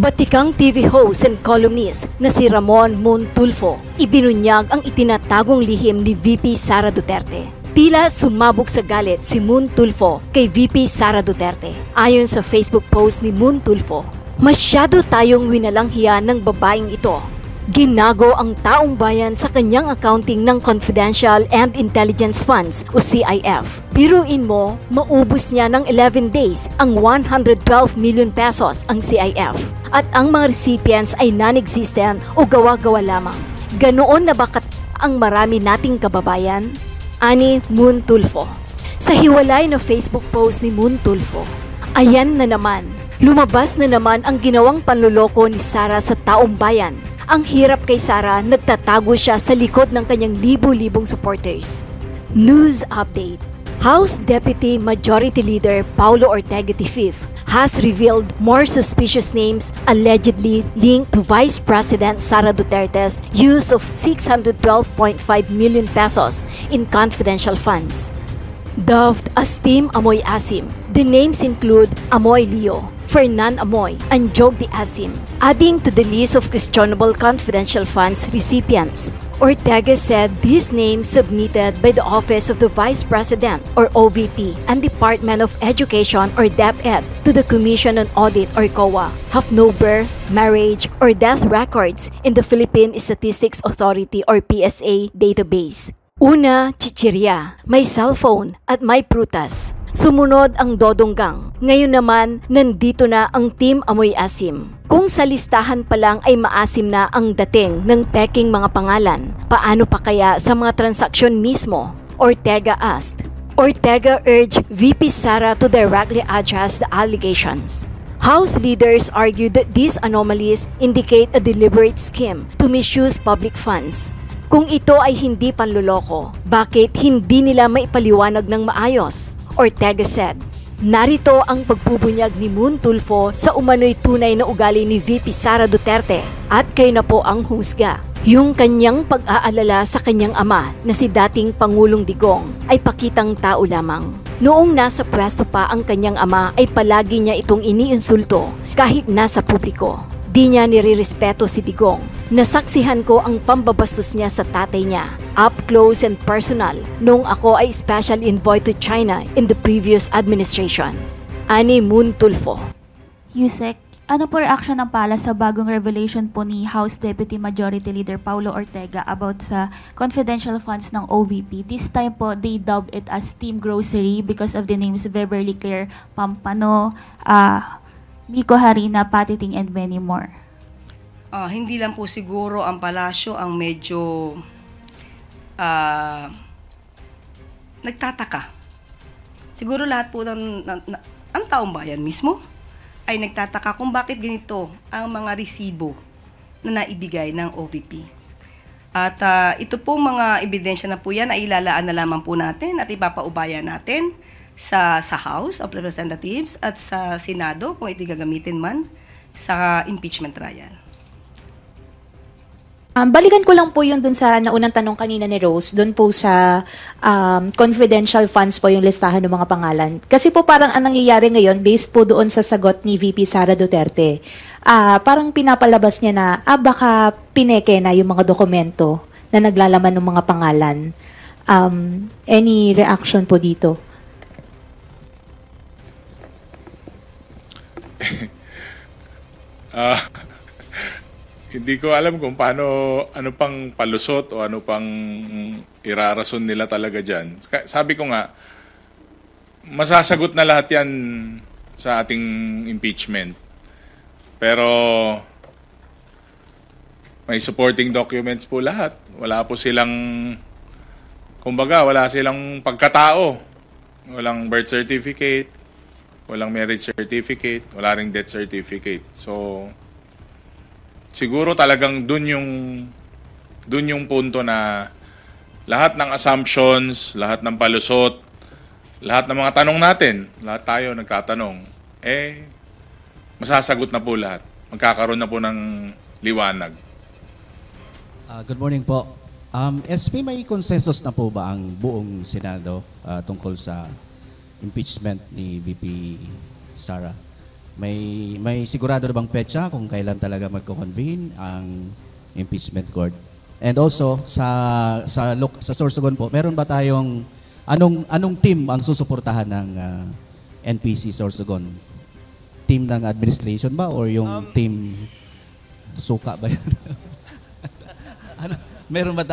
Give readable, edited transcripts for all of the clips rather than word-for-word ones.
Batikang TV host and columnist na si Ramon Moon Tulfo, ibinunyag ang itinatagong lihim ni VP Sara Duterte. Tila sumabog sa galit si Moon Tulfo kay VP Sara Duterte. Ayon sa Facebook post ni Moon Tulfo, masyado tayong winalanghiya ng babaeng ito. Ginago ang taong bayan sa kanyang accounting ng Confidential and Intelligence Funds o CIF. Biruin mo, maubos niya ng 11 days ang 112 million pesos ang CIF at ang mga recipients ay non-existent o gawa-gawa lamang. Ganoon na bakit ang marami nating kababayan? Ani Moon Tulfo. Sa hiwalay na Facebook post ni Moon Tulfo, ayan na naman, lumabas na naman ang ginawang panloloko ni Sara sa taong bayan. Ang hirap kay Sara, nagtatago siya sa likod ng kanyang libu-libong supporters. News update. House Deputy Majority Leader Paulo Ortega V has revealed more suspicious names allegedly linked to Vice President Sara Duterte's use of 612.5 million pesos in confidential funds. Dubbed as Team Amoy Asim, the names include Amoy Leo, Fernan Amoy, and Jog de Asim, adding to the list of questionable confidential funds recipients. Ortega said these names submitted by the Office of the Vice President or OVP and Department of Education or DepEd to the Commission on Audit or COA have no birth, marriage, or death records in the Philippine Statistics Authority or PSA database. Una, chichirya, may cellphone at may prutas. Sumunod ang dodonggang. Ngayon naman, nandito na ang Team Amoy Asim. Kung sa listahan pa lang ay maasim na ang dating ng peking mga pangalan, paano pa kaya sa mga transaksyon mismo? Ortega asked. Ortega urged VP Sara to directly address the allegations. House leaders argued that these anomalies indicate a deliberate scheme to misuse public funds. Kung ito ay hindi panloloko, bakit hindi nila maipaliwanag ng maayos? Ortega said, narito ang pagbubunyag ni Moon Tulfo sa umano'y tunay na ugali ni VP Sara Duterte at kayo na po ang husga. Yung kanyang pag-aalala sa kanyang ama na si dating Pangulong Digong ay pakitang tao lamang. Noong nasa pwesto pa ang kanyang ama ay palagi niya itong iniinsulto kahit nasa publiko. Di niya nirirespeto si Digong. Nasaksihan ko ang pambabastos niya sa tatay niya, up close and personal, noong ako ay special envoy to China in the previous administration. Ani Moon Tulfo. Yusek, ano po reaction ng pala sa bagong revelation po ni House Deputy Majority Leader Paulo Ortega about sa confidential funds ng OVP? This time po, they dubbed it as Team Grocery because of the names Beverly Claire Pampano, Nico Harina, Patiting, and many more. Hindi lang po siguro ang palasyo ang medyo nagtataka. Siguro lahat po ang taong bayan mismo ay nagtataka kung bakit ganito ang mga resibo na naibigay ng OVP. At ito po mga ebidensya na po yan ay ilalaan na lamang po natin at ipapaubaya natin sa House of Representatives at sa Senado kung ito gagamitin man sa impeachment trial. Balikan ko lang po yun dun sa naunang tanong kanina ni Rose, dun po sa confidential funds po yung listahan ng mga pangalan. Kasi po parang ang nangyayari ngayon, based po doon sa sagot ni VP Sara Duterte, parang pinapalabas niya na baka pineke na yung mga dokumento na naglalaman ng mga pangalan. Any reaction po dito? Hindi ko alam kung ano pang palusot o ano pang irarason nila talaga dyan. Sabi ko nga, masasagot na lahat yan sa ating impeachment. Pero may supporting documents po lahat. Wala po silang, kumbaga, wala silang pagkatao. Walang birth certificate, walang marriage certificate, wala ring death certificate. So, siguro talagang dun yung punto na lahat ng assumptions, lahat ng palusot, lahat ng mga tanong natin, lahat tayo nagtatanong, masasagot na po lahat. Magkakaroon na po ng liwanag. Good morning po. SP, may consensus na po ba ang buong Senado tungkol sa impeachment ni VP Sara? May sigurado na bang petsa kung kailan talaga magko-convene ang impeachment court? And also sa Sorsogon po, meron ba tayong anong team ang susuportahan ng NPC Sorsogon? Team ng administration ba or yung team suka ba yan? Meron ba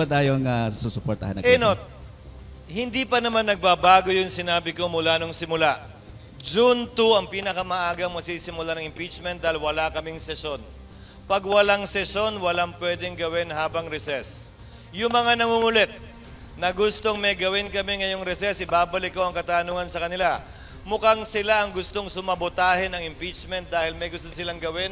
tayong susuportahan na? Not. Hindi pa naman nagbabago yung sinabi ko mula nung simula. June 2 ang pinakamaagang masisimula ng impeachment dahil wala kaming sesyon. Pag walang sesyon, walang pwedeng gawin habang recess. Yung mga nangungulit na gustong may gawin kami ngayong recess, ibabalik ko ang katanungan sa kanila. Mukhang sila ang gustong sumabotahin ng impeachment dahil may gusto silang gawin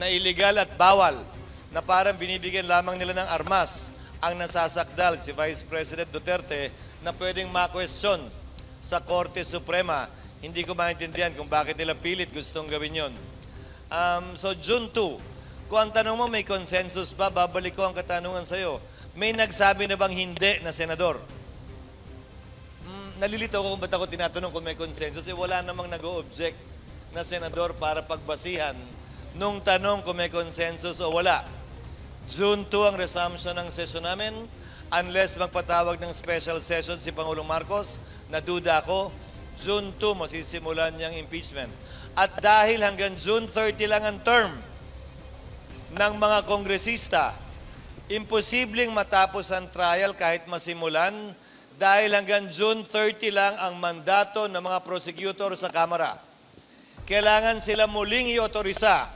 na illegal at bawal, na parang binibigyan lamang nila ng armas ang nasasakdal si Vice President Duterte na pwedeng ma-question sa Korte Suprema. Hindi ko maintindihan kung bakit nila pilit gustong gawin yon. So June 2, kung ang tanong mo may consensus ba, babalik ko ang katanungan sa'yo. May nagsabi na bang hindi na senador? Nalilito ako kung ba't ako tinatanong kung may consensus. Wala namang nag-o-object na senador para pagbasihan nung tanong kung may consensus o wala. June 2 ang resumption ng session namin. Unless magpatawag ng special session si Pangulong Marcos, naduda ako, June 2 masisimulan niyang impeachment. At dahil hanggang June 30 lang ang term ng mga kongresista, imposibleng matapos ang trial kahit masimulan dahil hanggang June 30 lang ang mandato ng mga prosecutor sa Kamara. Kailangan sila muling i-otorisa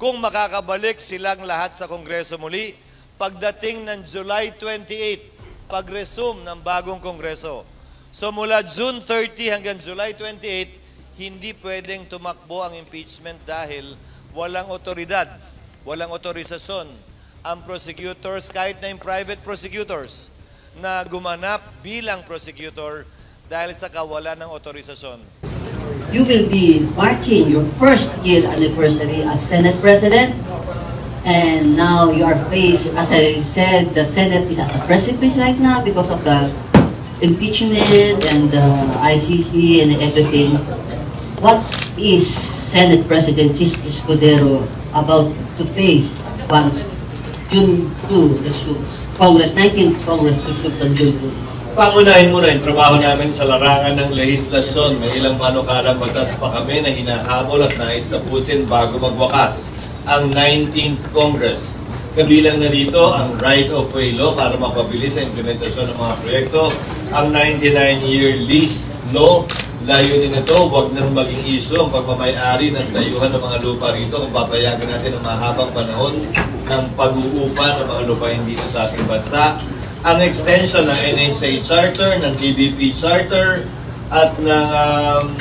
kung makakabalik silang lahat sa Kongreso muli pagdating ng July 28, pag-resume ng bagong Kongreso. So mula June 30 hanggang July 28, hindi pwedeng tumakbo ang impeachment dahil walang otoridad, walang otorisasyon ang prosecutors, kahit na yung private prosecutors na gumanap bilang prosecutor dahil sa kawalan ng otorisasyon. You will be marking your first year anniversary as Senate President, and now you are faced, as I said, the Senate is at a precipice right now because of the impeachment and the ICC and everything. What is Senate President Chis Escudero about to face once June 2 resumes? Congress, 19th Congress resumes on June 2. Pangunahin muna yung trabaho namin sa larangan ng legislasyon. May ilang panukalang batas pa kami na hinahabol at nais tapusin bago magwakas ang 19th Congress. Kabilang na dito ang right-of-way law para mapabilis ang implementasyon ng mga proyekto, ang 99-year lease law. Layunin nito, huwag nang maging issue ang pagmamayari ng dayuhan ng mga lupa rito kung papayagan natin ang mahabang panahon ng pag-uupa ng mga lupain dito sa ating bansa. Ang extension ng NHA Charter, ng TVP Charter, at ng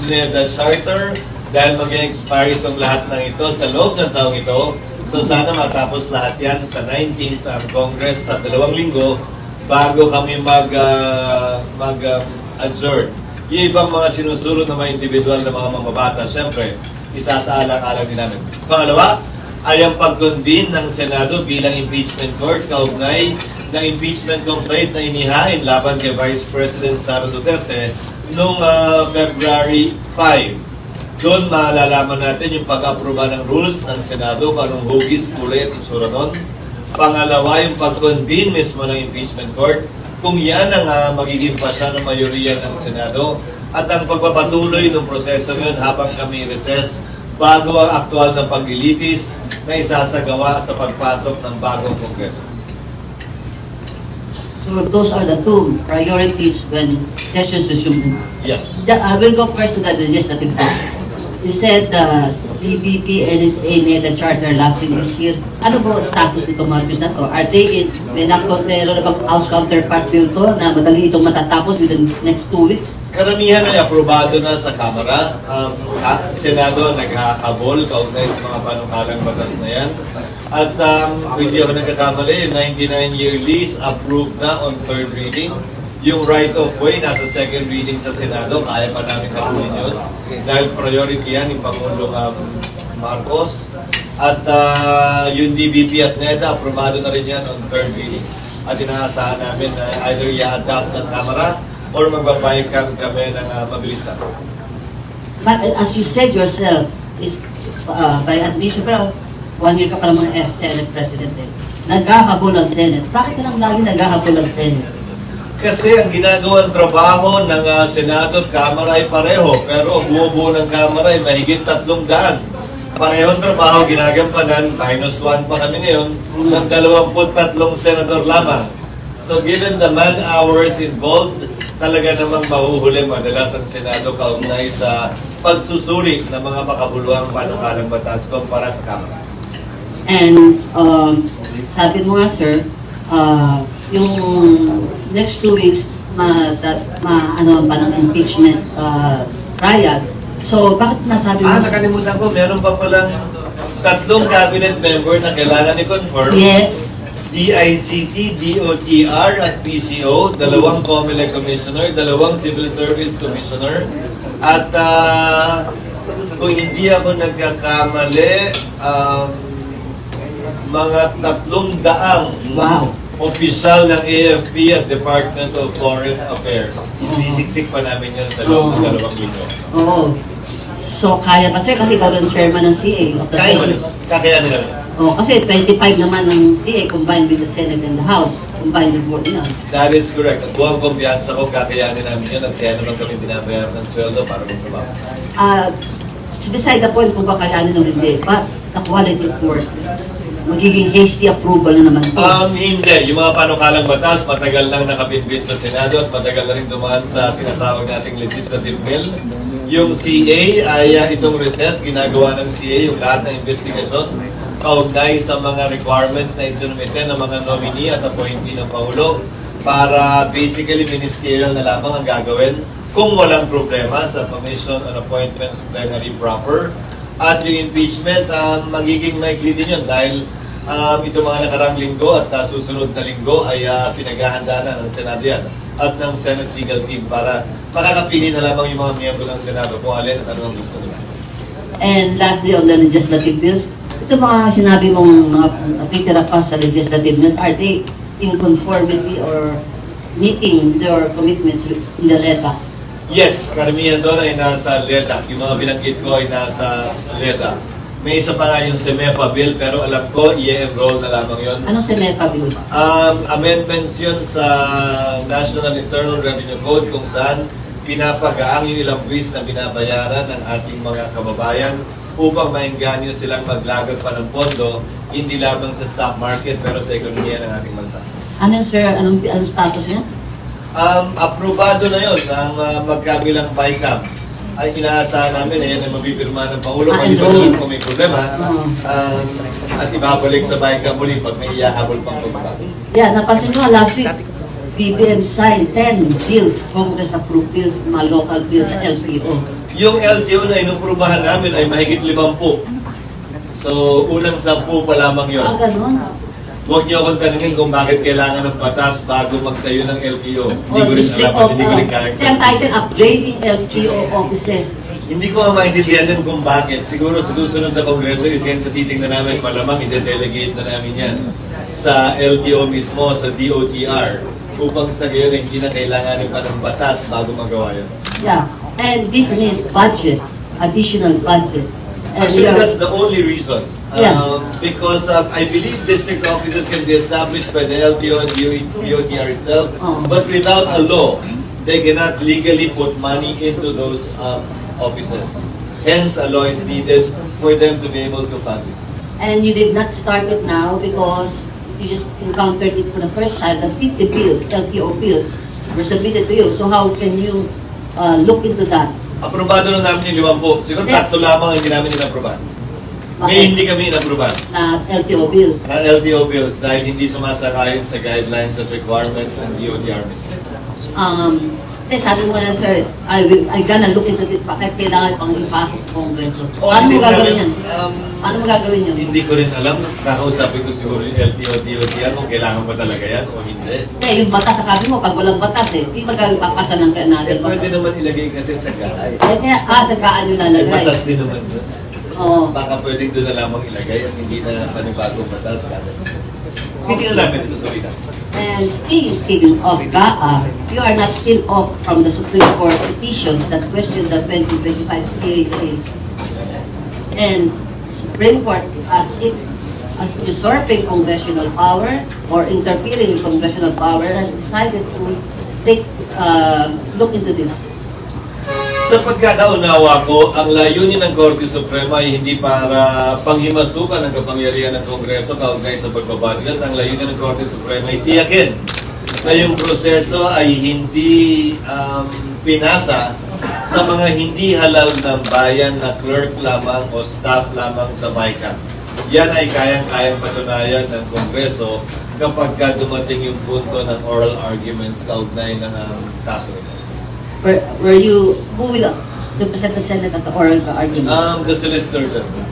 NEDA Charter, dahil mag-expire itong lahat ng ito sa loob ng taong ito. So sana matapos lahat yan sa 19th Congress sa 2 linggo bago kami mag-adjourn. Yung ibang mga sinusulot na mga individual na mga mamabata, syempre, isasaalang-alang din namin. Pangalawa, ay ang pag-convene ng Senado bilang impeachment court kaugnay ng impeachment complaint na inihain laban kay Vice President Sara Duterte noong February 5. Doon malalaman natin yung pag-aproba ng rules ng Senado, kung anong hugis, kulay at itsura doon. Pangalawa, yung pag-convene mismo ng impeachment court, kung yan ang magiging pasa ng mayoriya ng Senado, at ang pagpapatuloy ng proseso yun habang kami recess bago ang aktual na paglilitis na isasagawa sa pagpasok ng bagong Kongreso. So those are the two priorities when sessions resume. Yes. I will go first to the legislative branch. You said the TVP, NHA, NEDA Charter lapsing this year. Ano ba status nito mga bis na to? Are they in, meron na bang House counterpart bill to na madali itong matatapos within next 2 weeks? Karamihan ay aprobado na sa Kamara. Senado naghahabol kaugnay sa mga panukalang batas na yan. At kung hindi ako nagkakamali, 99-year lease approved na on 3rd reading. Yung right-of-way nasa 2nd reading sa Senado, kaya pa namin nakunin yun. Dahil priority yan yung Pangulong Marcos. At yung DBP at NEDA, aprobado na rin yan on 3rd reading. At inaasahan namin na either i-adapt ng Kamara or magbabayag kami ng mabilis na. But as you said yourself, is by admission, pero 1 year ka pa naman as Senate President eh. Naghahabol ang Senate. Bakit ka lang lagi naghahabol ang Senate? Kasi ang ginagawang trabaho ng Senado at Kamara ay pareho, pero ang buo-buo ng Kamara ay mahigit 300. Parehong trabaho ginagampanan, -1 pa kami ngayon, ng 23 senador lamang. So given the man hours involved, talaga namang mahuhuli madalas ang Senado kaugnay sa pagsusuri ng mga makabuluhang panukalang batas kumpara sa Kamara. And sabi mo nga sir, yung next 2 weeks ano pa ng impeachment trial. So bakit nasabi mo? Nakalimutan ko, meron pa palang 3 cabinet member na kailangan i-confirm. Yes. DICT, DOTR at PCO, 2 COMELEC Commissioner, 2 Civil Service Commissioner, at kung hindi ako nagkakamali, mga 300 wow. opisyal ng AFP at Department of Foreign Affairs. Isisiksik pa namin yun sa loob ng 2 linggo. Oo. So kaya ba sir? Kasi ikaw rin chairman ng CA. Kakayanin namin. Oh, kasi 25 naman ng CA combined with the Senate and the House. Combined with board na. That is correct. At buong kumpiyansa ko, kakayanin namin yun at kaya naman kami binabayaran ng sweldo para magtrabaho. Beside the point kung kakayanin o hindi, but the quality of work, magiging hasty approval na naman ito. Hindi. Yung mga panukalang batas, matagal lang nakabitbit sa Senado at matagal na rin dumaan sa tinatawag nating legislative bill. Yung CA ay itong recess, ginagawa ng CA yung lahat ng investigasyon kaugnay sa mga requirements na isinumite ng mga nominee at appointee ng Pangulo para basically ministerial na lamang ang gagawin kung walang problema sa commission on appointments plenary proper. At yung impeachment, magiging maikli din yun dahil itong mga nakarang linggo at susunod na linggo ay pinaghahanda na ng Senado yan at ng Senate Legal Team para makakapili na lamang yung mga miyembro ng Senado kung alin at ano ang gusto nila. And lastly, on the legislative bills, ito mga sinabi mong natitira pa sa legislative bills, are they in conformity or meeting their commitments in the LEDA? Yes, karamihan doon ay nasa LEDA. Yung mga binanggit ko ay nasa LEDA. May isa pa nga yung SEMEPA bill, pero alam ko, i-enroll na lamang yun. Anong SEMEPA bill? Amendments yun sa National Internal Revenue Code kung saan pinapagaang yung ilang buwis na binabayaran ng ating mga kababayan upang maengganyo silang maglagot pa ng pondo, hindi lamang sa stock market pero sa ekonomiya ng ating bansa. Ano sir, anong status niya? Aprobado na yun ng magkabilang BICAM. Ay inaasahan namin yan ay mabibirma ng Pangulo maliban kung may problema at ibabalik sa BICAM muli pag may iyahabol pang pagbabago. Yeah, napansin ko last week, BBM signed 10 bills, Congress approved bills, mga local bills sa LTO. Yung LTO na inuprubahan namin ay mahigit 50. So, unang 10 pa lamang yun. Ganun. Huwag niyo akong tanungin kung bakit kailangan ng batas bago magtayo ng LTO. Hindi ko rin District alam, hindi ko rin of, title upgrading LTO offices. Hindi ko maintindihan din kung bakit. Siguro sa susunod na kongreso, isa yan sa titingnan namin, malamang i-delegate na namin yan sa LTO mismo, sa DOTR, upang sa gayon ay hindi na kailanganin pa ng batas bago magawa yun. Yeah, and this means budget, additional budget. Actually, that's the only reason. Yeah. Because I believe district offices can be established by the LTO and DOTR itself, but without a law, they cannot legally put money into those offices. Hence, a law is needed for them to be able to fund it. And you did not start it now because you just encountered it for the first time, that 50 bills, LTO bills, were submitted to you. So how can you look into that? Aprobado na namin yung 50. Siguro 3 lamang ang hindi namin inaprobahan. May hindi kami inaprobahan. Na LTO bill? Na LTO bills dahil hindi sumasakayon sa guidelines at requirements ng DOTR mismo. Sabi mo na sir, I'm gonna look into it, bakit kailangan pang ipasok sa Kongreso? Paano mo gagawin yan? Paano mo gagawin yan? Hindi ko rin alam. Kakausapin ko siguro yung LTO, DOTR kung kailangan ba talaga yan o hindi. Yung batas, sabi mo, pag walang batas di magpapasa ng natin batas. Pwede naman ilagay kasi sa gaay. Sa gaan yung lalagay. Batas din naman doon. Oo. Baka pwedeng doon na lamang ilagay at hindi na panibagong batas. Titingnan namin ito sa wika. And speaking of GAA, you are not still off from the Supreme Court petitions that question the 2025 CAA. And Supreme Court, as usurping congressional power or interfering with congressional power, has decided to take look into this. Sa pagkakaunawa ko, ang layunin ng Korte Suprema ay hindi para panghimasukan ang kapangyarihan ng Kongreso kaugnay sa pagbabudget. Ang layunin ng Korte Suprema ay tiyakin na yung proseso ay hindi pinasa sa mga hindi halal ng bayan na clerk lamang o staff lamang sa BICAM. Yan ay kayang-kayang patunayan ng Kongreso kapag dumating yung punto ng oral arguments kaugnay ng kaso nito. Were you, who will represent the Senate at the oral arguments? The Solicitor General.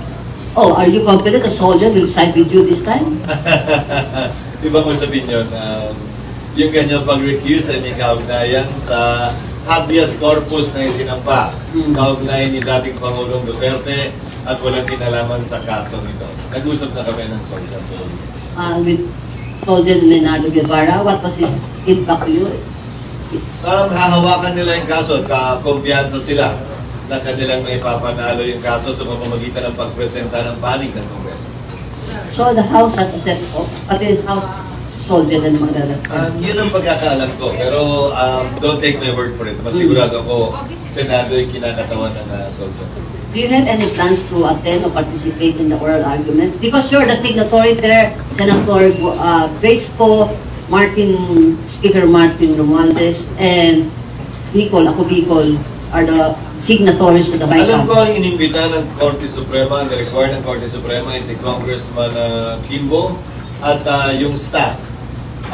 Oh, are you confident the soldier will side with you this time? Iba ko sabihin yun, yung kanyang pag-recuse ay may kaugnayan sa habeas corpus na isinampa. Kaugnayan ni dating Pangulong Duterte at walang kinalaman sa kasong ito. Nag-usap na kami ng soldier. With Soldier Menardo Guevara, what was his feedback to you? Hahawakan nila yung kaso at kumpiyansa sila na kanilang maipapanalo yung kaso sa pamamagitan ng pagpresenta ng panig ng Kongreso. So the House has a set of, pati his House soldier na maglalagay. Yun ang pagkakaalam ko, pero don't take my word for it. Masigurado ko, Senado yung kinakatawan ng soldier. Do you have any plans to attend or participate in the oral arguments? Because you're the signatory there, Senator Grace Poe, Speaker Martin Romualdez, and Ako Bicol are the signatories to the Alam BICAM. ko ang inimbita ng Korte Suprema, ang require ng Korte Suprema ay si Congressman Kimbo at yung staff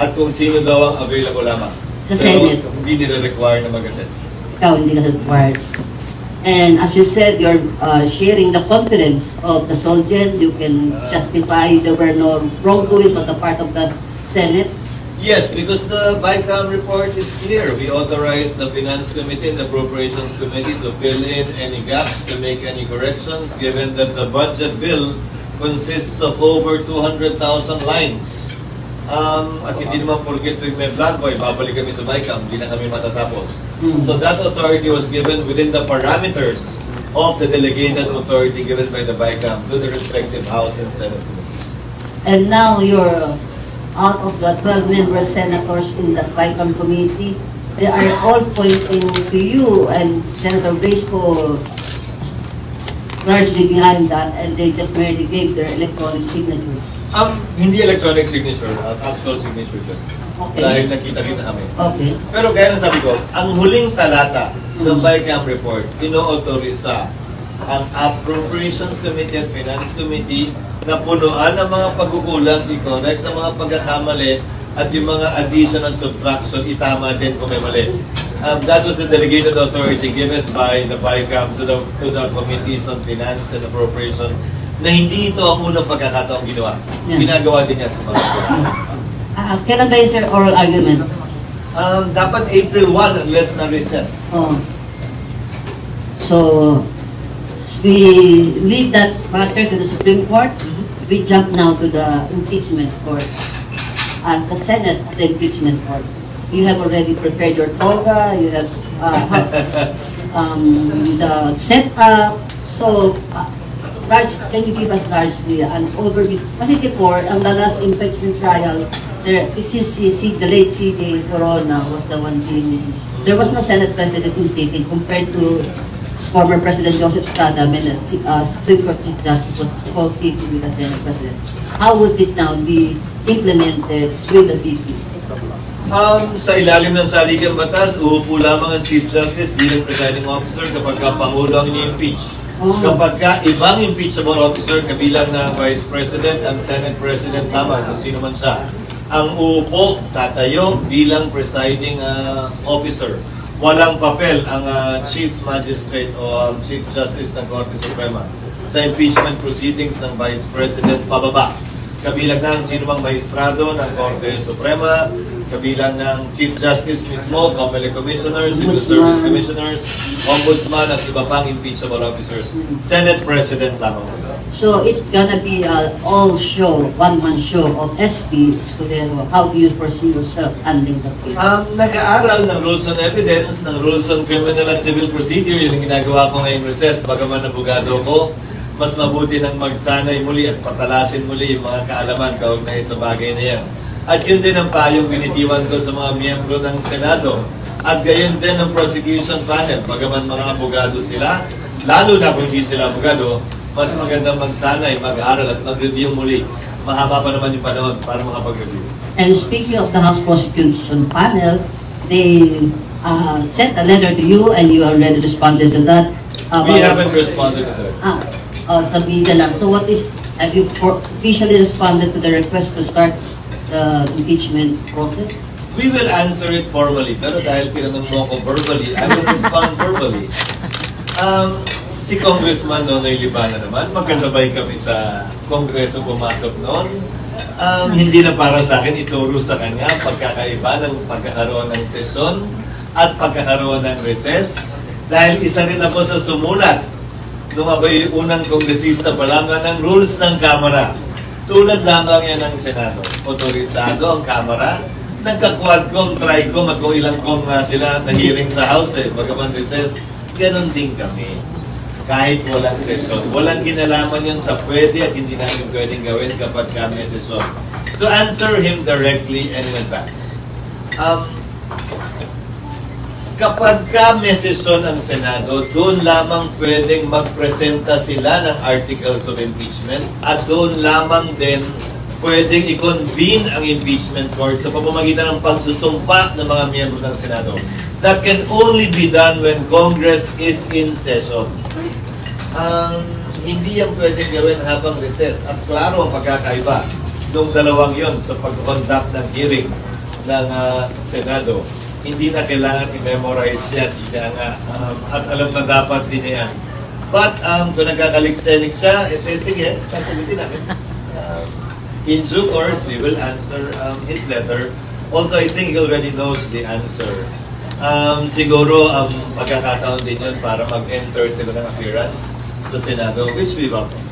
at kung sino daw ang available lamang. Sa Senate. Pero hindi nire-require na mag-attend. Ikaw hindi ka required. And as you said, you're sharing the confidence of the soldier. You can justify there were no wrongdoings on the part of the Senate. Yes, because the BICAM report is clear. We authorized the Finance Committee and the Appropriations Committee to fill in any gaps, to make any corrections, given that the budget bill consists of over 200,000 lines. At hindi naman porket may blanco, babalik kami sa BICAM, hindi na kami matatapos. So that authority was given within the parameters of the delegated authority given by the BICAM to the respective House and Senate committees. And now you're out of the 12-member senators in the BICAM committee. They are all pointing to you, and Senator Blasco largely behind that, and they just merely gave their electronic signatures. Hindi electronic signature, actual signature siya. Okay. Dahil nakita-kita kami. Okay. Pero kaya sabi ko, ang huling talata ng BICAM report, ino-autorisa ang Appropriations Committee at Finance Committee na punuan ng mga pagkukulang, i-correct ng mga pagkakamali, at yung mga addition and subtraction, itama din kung may mali. That was the delegated authority given by the BICAM to the Committees on Finance and Appropriations na hindi ito ang unang pagkakataong ginawa. Ginagawa din yan sa mga Kailan ba yung oral argument? Dapat April 1 unless na-reset. So, we leave that matter to the Supreme Court. We jump now to the impeachment court. The Senate, the impeachment court. You have already prepared your toga. You have the setup. So, Raj, can you give us largely an overview? Kasi before, ang last impeachment trial, the late CJ Corona was the one being. There was no Senate President in sitting compared to former President Joseph Estrada when Supreme Court Chief Justice was co-seated with the Senate President. How would this now be implemented with the VP? Sa ilalim ng saligang batas, uupo lamang ang Chief Justice bilang presiding officer kapag Pangulo ang ini-impeach. Kapag ibang impeachable officer, kabilang ng Vice President and Senate President lamang, kung sino man siya, ang uupo, tatayo bilang presiding officer. Walang papel ang Chief Magistrate o Chief Justice ng Korte Suprema sa impeachment proceedings ng Vice President pababa. Kabilang na ang sino mang maestrado ng Korte Suprema, kabilang ng Chief Justice mismo, Comelec Commissioners, Civil Service Commissioners, Ombudsman, at iba pang impeachable officers. Senate President lamang. So it's gonna be all show, one-man show of SP Escudero. How do you foresee yourself handling the case? Nag-aaral ng rules on evidence, ng rules on criminal at civil procedure, yun ang ginagawa ko ngayong recess, bagaman abogado ko, mas mabuti nang magsanay muli at patalasin muli yung mga kaalaman kaugnay sa bagay na yan. At yun din ang payong binitiwan ko sa mga miyembro ng Senado. At gayon din ang prosecution panel, bagaman mga abogado sila, lalo na kung hindi sila abogado, mas magandang magsanay, mag-aaral at mag-review muli. Mahaba pa naman yung panahon para makapag-review. And speaking of the House prosecution panel, they sent a letter to you and you already responded to that. We haven't responded to that. Sabihin na lang. So what is, have you officially responded to the request to start the impeachment process? We will answer it formally, pero dahil tinanong mo ako verbally, I will respond verbally. Si Congressman Nonoy Libana naman, magkasabay kami sa Kongreso pumasok noon. Hindi na para sa akin ituro sa kanya pagkakaiba ng pagkakaroon ng sesyon at pagkakaroon ng recess. Dahil isa rin ako sa sumulat nung ako'y unang kongresista pa lamang ng rules ng Kamara. Tulad lamang yan ng Senado. Otorisado ang Kamara. Nagka-quadcom, tricom, at kung ilang com nga sila na hearing sa House, bagaman recess, ganon din kami. Kahit walang sesyon. Walang kinalaman yun sa pwede at hindi namin pwedeng gawin kapag may sesyon. To answer him directly and in advance. Kapag may sesyon ang Senado, doon lamang pwedeng magpresenta sila ng articles of impeachment at doon lamang din pwedeng i-convene ang impeachment court sa pamamagitan ng pagsusumpa ng mga miyembro ng Senado. That can only be done when Congress is in session. Hindi yan pwedeng gawin habang recess. At klaro ang pagkakaiba nung dalawang yon sa pag-conduct ng hearing ng Senado. Hindi na kailangan i-memorize yan. At alam na dapat din yan. But kung nagkakaliks-tenix siya, sige, sasagutin namin. In due course, we will answer his letter. Although I think he already knows the answer. Siguro pagkakataon din yun para mag-enter sila ng appearance sa Senado, which we welcome.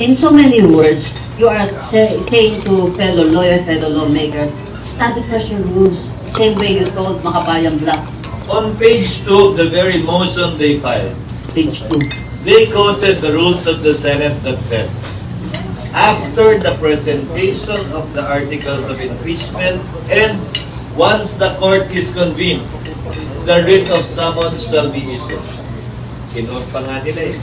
In so many words, you are saying to fellow lawyer, fellow lawmaker, study first your rules, same way you told Makabayang Black. On page 2 of the very motion they filed, Page 2. they quoted the rules of the Senate that said, after the presentation of the articles of impeachment and once the court is convened, the writ of summons shall be issued. Kinote pa nga nila eh.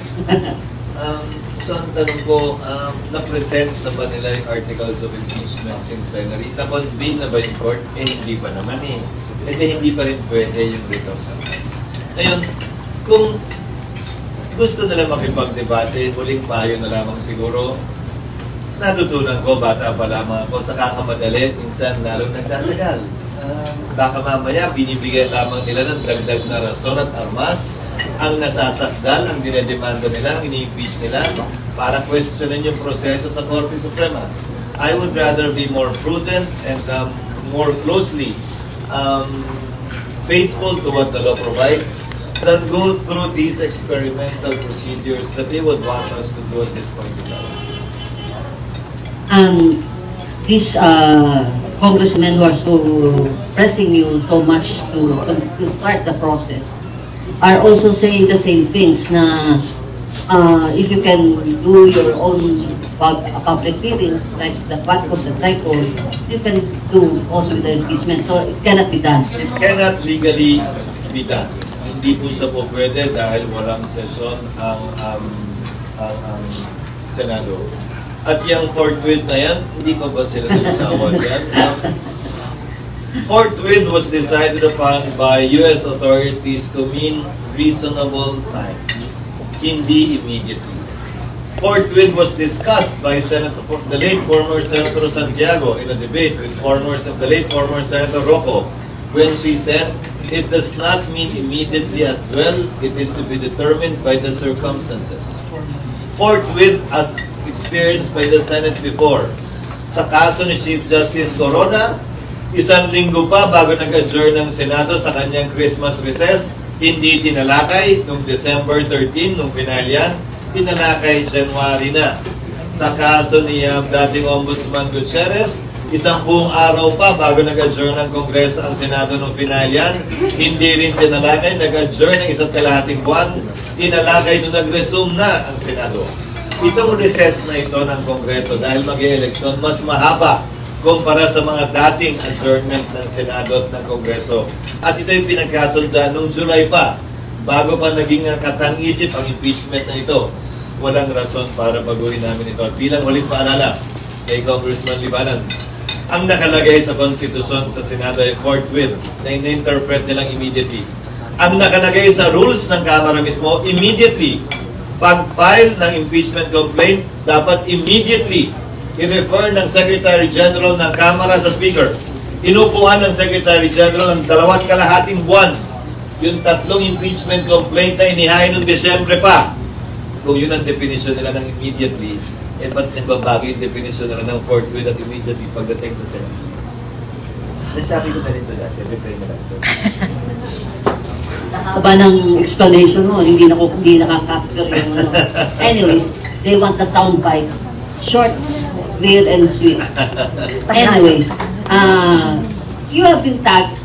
So ang tanong ko, na-present na ba nila yung articles of impeachment in plenary? Na-convene na ba yung court? Hindi pa naman eh. Hindi pa rin pwede yung writ of summons. Ngayon, kung gusto nila makipag-debate, huling payo na lamang siguro, natutunan ko, bata pa lamang ako, sa kakamadali, minsan lalong nagtatagal. Baka mamaya, binibigyan lamang nila ng dagdag na rason at armas ang nasasakdal, ang dinedemanda nila, ang ini-impeach nila, para questionin yung proseso sa Korte Suprema. I would rather be more prudent and more closely faithful to what the law provides than go through these experimental procedures that they would want us to do at this point in time. These congressmen who are so pressing you so much to start the process are also saying the same things na if you can do your own public hearings like the PATCO, the TRICO, you can do also with the impeachment. So it cannot be done. It cannot legally be done. Hindi po siya po pwede dahil walang sesyon ang Senado. At yung forthwith na yan, hindi pa ba sila nagsawa yan? Forthwith was decided upon by U.S. authorities to mean reasonable time, hindi immediately. Forthwith was discussed by the late former Senator Santiago in a debate with the late former Senator Rocco when she said, it does not mean immediately at well, it is to be determined by the circumstances. Forthwith, as experienced by the Senate before. Sa kaso ni Chief Justice Corona, Isang linggo pa bago nag-adjourn ng Senado sa kanyang Christmas recess, hindi tinalakay noong December 13, nung pinalyan, tinalakay January na. Sa kaso ni dating Ombudsman Gutierrez, isang buong araw pa bago nag-adjourn ng Kongreso ang Senado nung pinalyan, hindi rin tinalakay, nag-adjourn ng 1.5 buwan, tinalakay nung nag-resume na ang Senado. Itong recess na ito ng Kongreso dahil mag-e-eleksyon, mas mahaba kumpara sa mga dating adjournment ng Senado at ng Kongreso. At ito yung pinagkasundan noong July pa, bago pa naging katang-isip ang impeachment na ito. Walang rason para baguhin namin ito. At bilang ulit paalala kay Congressman Libanan, ang nakalagay sa Konstitusyon sa Senado ay forthwith na in-interpret nilang immediately. Ang nakalagay sa rules ng Kamara mismo, immediately. Pag-file ng impeachment complaint, dapat immediately i-refer ng Secretary General ng Kamara sa Speaker. Inupuan ng Secretary General ang 2.5 buwan yung 3 impeachment complaint na inihain noong Desyembre pa. Kung yun ang definition nila ng immediately, ba't nagbabago yung definition nila ng forthwith at immediately pagdating sa Senate? Nasabi ko na rin ito dati, refer na lang ito. Sa haba ng explanation mo, hindi nakaka-capture yung ano. Anyways, they want the soundbite. Short, clear, and sweet. Anyways, you have been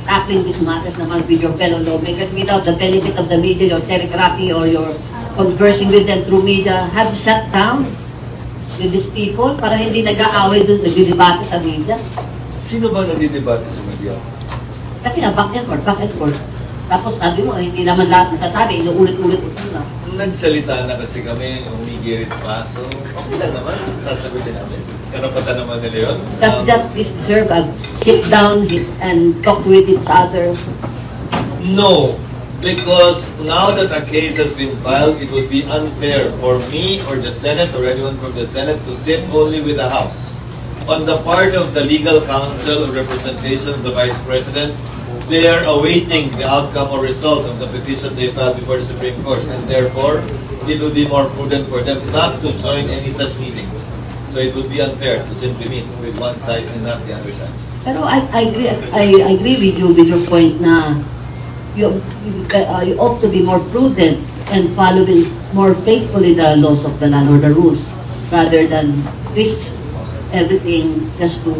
tackling these matters naman with your fellow lawmakers without the benefit of the media, your telegraphy, or your conversing with them through media. Have you sat down with these people para hindi nag-aaway doon, nagdidebate sa media? Sino ba nagdidebate sa media? Kasi nga, back and forth. Tapos sabi mo, hindi naman lahat nasasabi, inuulit-ulit ito na. Nagsalita na kasi kami, humigirit pa. So, okay lang naman. Sasagutin namin. Karapatan naman nila yun. Does that deserve a sit down and talk with each other? No. Because now that a case has been filed, it would be unfair for me or the Senate or anyone from the Senate to sit only with the House. On the part of the legal counsel or representation of the Vice President, they are awaiting the outcome or result of the petition they filed before the Supreme Court, and therefore, it would be more prudent for them not to join any such meetings. So it would be unfair to simply meet with one side and not the other side. Pero I agree with you with your point na you ought to be more prudent and following more faithfully the laws of the land or the rules rather than risk everything just to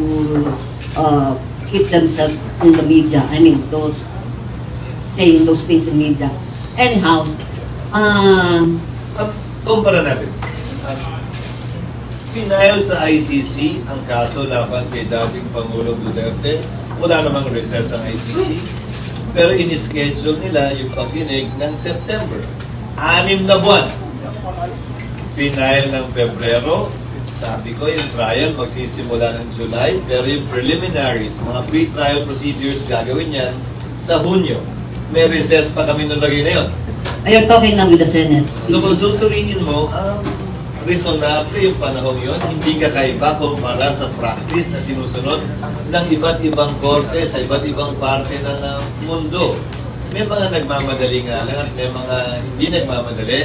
keep themselves in the media. I mean, those saying those things in media. Anyhow, kumpara natin. Final sa ICC ang kaso laban kay dating Pangulong Duterte. Wala namang recess ang ICC. Pero in-schedule nila yung pagdinig ng September. 6 na buwan. Final ng Pebrero. Sabi ko, yung trial magsisimula ng July, pero yung preliminaries, mga pre-trial procedures, gagawin yan sa Hunyo. May recess pa kami nung lagay na yun. you're talking now with the Senate. So kung susuriin mo, reasonable yung panahon yun, hindi kakaiba kumpara sa practice na sinusunod ng iba't ibang korte sa iba't ibang parte ng mundo. May mga nagmamadali nga lang at may mga hindi nagmamadali.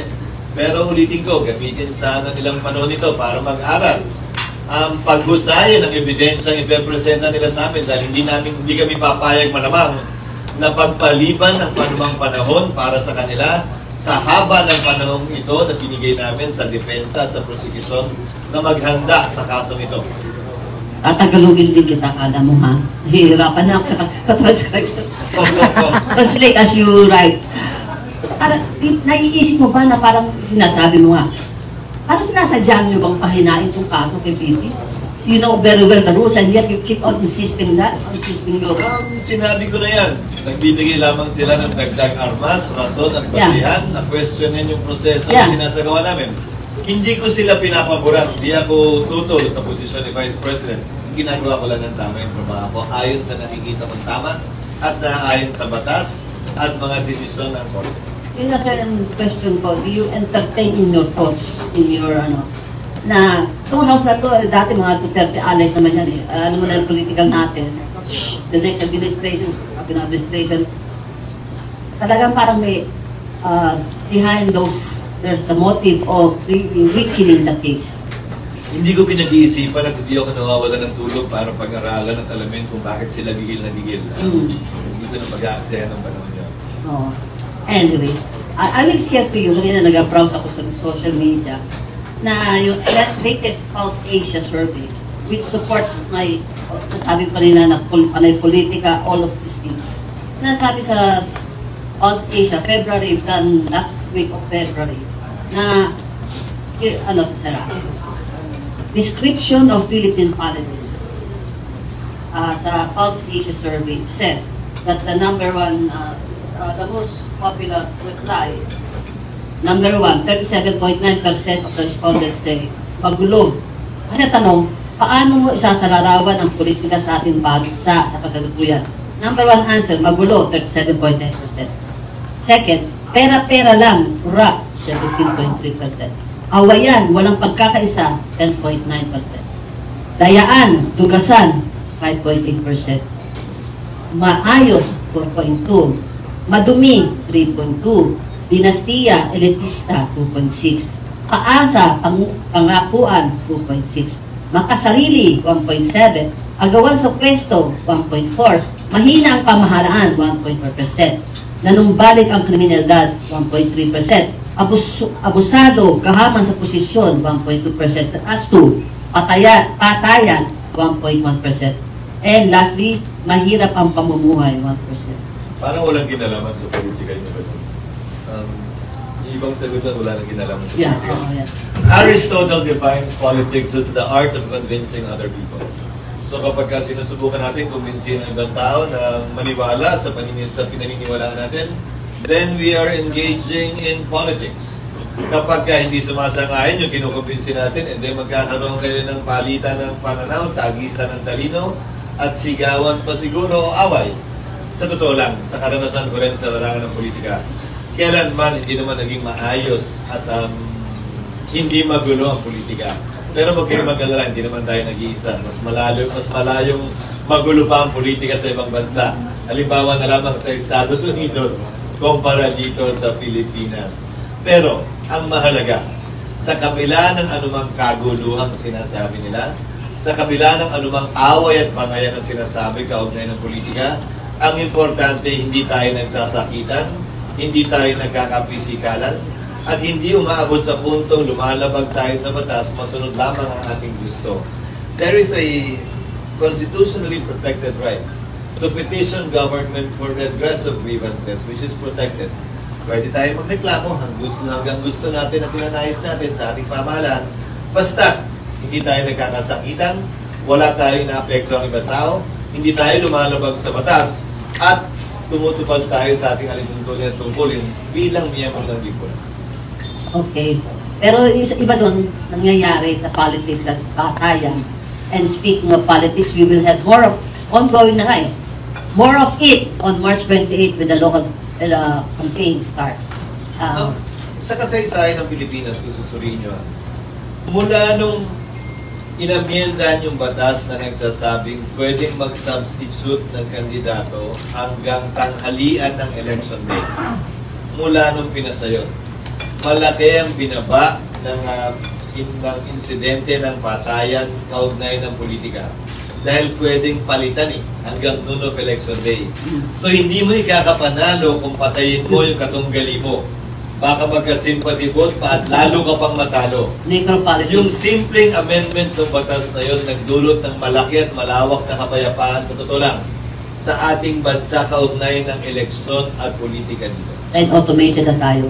Pero ulitin ko, gamitin sana nilang panahon ito para mag-aral. Ang paghusayan ng ebidensya ang ipepresenta nila sa amin dahil hindi kami papayag malamang na pagpaliban ng panumang panahon para sa kanila sa haba ng panahon ito na binigay namin sa depensa at sa prosecution na maghanda sa kasong ito. Tatagalogin din kita, kala mo ha? Hihirapan na ako sa transcribe. Translate as you write. Naiisip mo ba na parang sinasabi mo nga, parang sinasadya nyo bang pahinain itong kaso kay BP? You know very well the rules and yet you keep on insisting your... Sinabi ko na yan. Nagbibigay lamang sila ng dagdag armas, rason at basihan na questionin yung proseso na sinasagawa namin. Hindi ko sila pinapaboran. Hindi ako tutol sa posisyon ni Vice President. Ginagawa ko lang ng tama yung trabaho ko ayon sa nakikita kong tama at naayon sa batas at mga desisyon ng Korte. Yung nasa question ko, do you entertain in your thoughts, in your na itong house na to, dati mga Duterte allies naman yan eh. Alam mo na yung political natin. The next administration, talagang parang may behind those, there's the motive of weakening the case. Hindi ko pinag-iisipan at hindi ako nawawala ng tulog para pag-aralan at alamin kung bakit sila gigil na gigil. Hindi ko na mag-aaksaya ng panahon niya. Oh. Anyway, I will share to you, kanina nag-browse ako sa social media, na yung latest Pulse Asia survey, which supports my, sabi pa nila na panay politika, all of these things. Sinasabi sa Pulse Asia, February, done last week of February, na, description of Philippine politics. Sa Pulse Asia survey, it says that the number one, the most popular reply, number one, 37.9% of the respondents say, magulo. Kasi tanong, paano mo isasalarawan ang politika sa ating bansa sa kasalukuyan? Number one answer, magulo, 37.9%. Second, pera-pera lang, rap, 17.3%. Awayan, walang pagkakaisa, 10.9%. Dayaan, tugasan, 5.8%. Maayos, 4.2%. Madumi, 3.2%. Dinastiya, elitista, 2.6%. Paasa, pangakuan, 2.6%. Makasarili, 1.7%. Agawan sa pwesto, 1.4%. Mahina ang pamahalaan, 1.4%. Nanumbalik ang kriminalidad, 1.3%. Abusado, kahaman sa posisyon, 1.2%. As to, patayan, 1.1%. And lastly, mahirap ang pamumuhay, 1%. Parang walang kinalaman sa politika yung ibang sagutan, wala nang kinalaman sa politika. Aristotle defines politics as the art of convincing other people. So kapag sinusubukan natin kumbinsin ang ibang tao na maniwala sa pinaniniwalaan natin, then we are engaging in politics. Kapag hindi sumasang-ayon yung kinukumbinsin natin, and then magkakaroon kayo ng palitan ng pananaw, tagisan ng talino, at sigawan pa siguro o away. Sa totoo lang, sa karanasan ko rin sa larangan ng politika, kailanman hindi naman naging maayos at hindi magulo ang politika. Pero huwag kayo mag-alala, hindi naman tayo nag-iisa. Mas malayong magulo pa ang politika sa ibang bansa. Halimbawa na lamang sa Estados Unidos, kumpara dito sa Pilipinas. Pero, ang mahalaga, sa kabila ng anumang kaguluhang sinasabi nila, sa kabila ng anumang away at pangayan na sinasabi kaugnay ng politika, ang importante, hindi tayo nagsasakitan, hindi tayo nagkakapisikalan, at hindi umaabot sa puntong lumalabag tayo sa batas, masunod lamang ang ating gusto. There is a constitutionally protected right to petition government for redress of grievances, which is protected. Pwede tayo magreklamo hanggang gusto natin at tinanayos natin sa ating pamahalaan. Basta, hindi tayo nagkakasakitan, wala tayong naapekto ang ibang tao, hindi tayo lumalabag sa batas, at tumutupad tayo sa ating alituntunin at tungkulin bilang miyembro ng lipunan. Okay. Pero iba doon, nangyayari sa politics at batayan. And speaking of politics, we will have more of ongoing na nga more of it on March 28 when the local campaign starts. Sa kasaysayan ng Pilipinas, kung susuriin nyo, mula nung inamyendan yung batas na nagsasabing pwedeng mag-substitute ng kandidato hanggang tanghalian ng election day. Mula nung pinasayon, malaki ang binaba ng insidente ng patayan kaugnay ng politika. Dahil pwedeng palitan hanggang noon of election day. So hindi mo ikakapanalo kung patayin mo yung katunggali mo. Baka magka-sympathy vote pa at lalo ka pang matalo. Yung simpleng amendment ng batas na yun nagdulot ng malaki at malawak na kapayapaan sa totoo lang sa ating bansa kaugnay ng eleksyon at politika dito. And automated na tayo.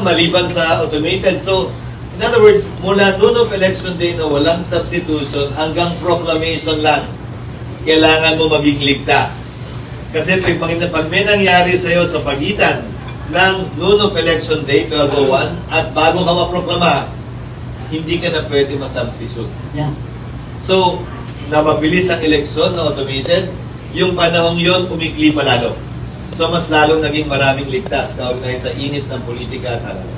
Maliban sa automated. So, in other words, mula noon of election day na walang substitution hanggang proclamation lang, kailangan mo maging ligtas. Kasi pag may nangyari sa'yo sa pagitan ng noon of election day, 1201, at bago ka maproklama, hindi ka na pwede masubstitute. Yeah. So, na mabilis ang eleksyon na automated, yung panahong yon umikli pa lalo. So, mas lalong naging maraming ligtas kaugnay sa init ng politika at halaga.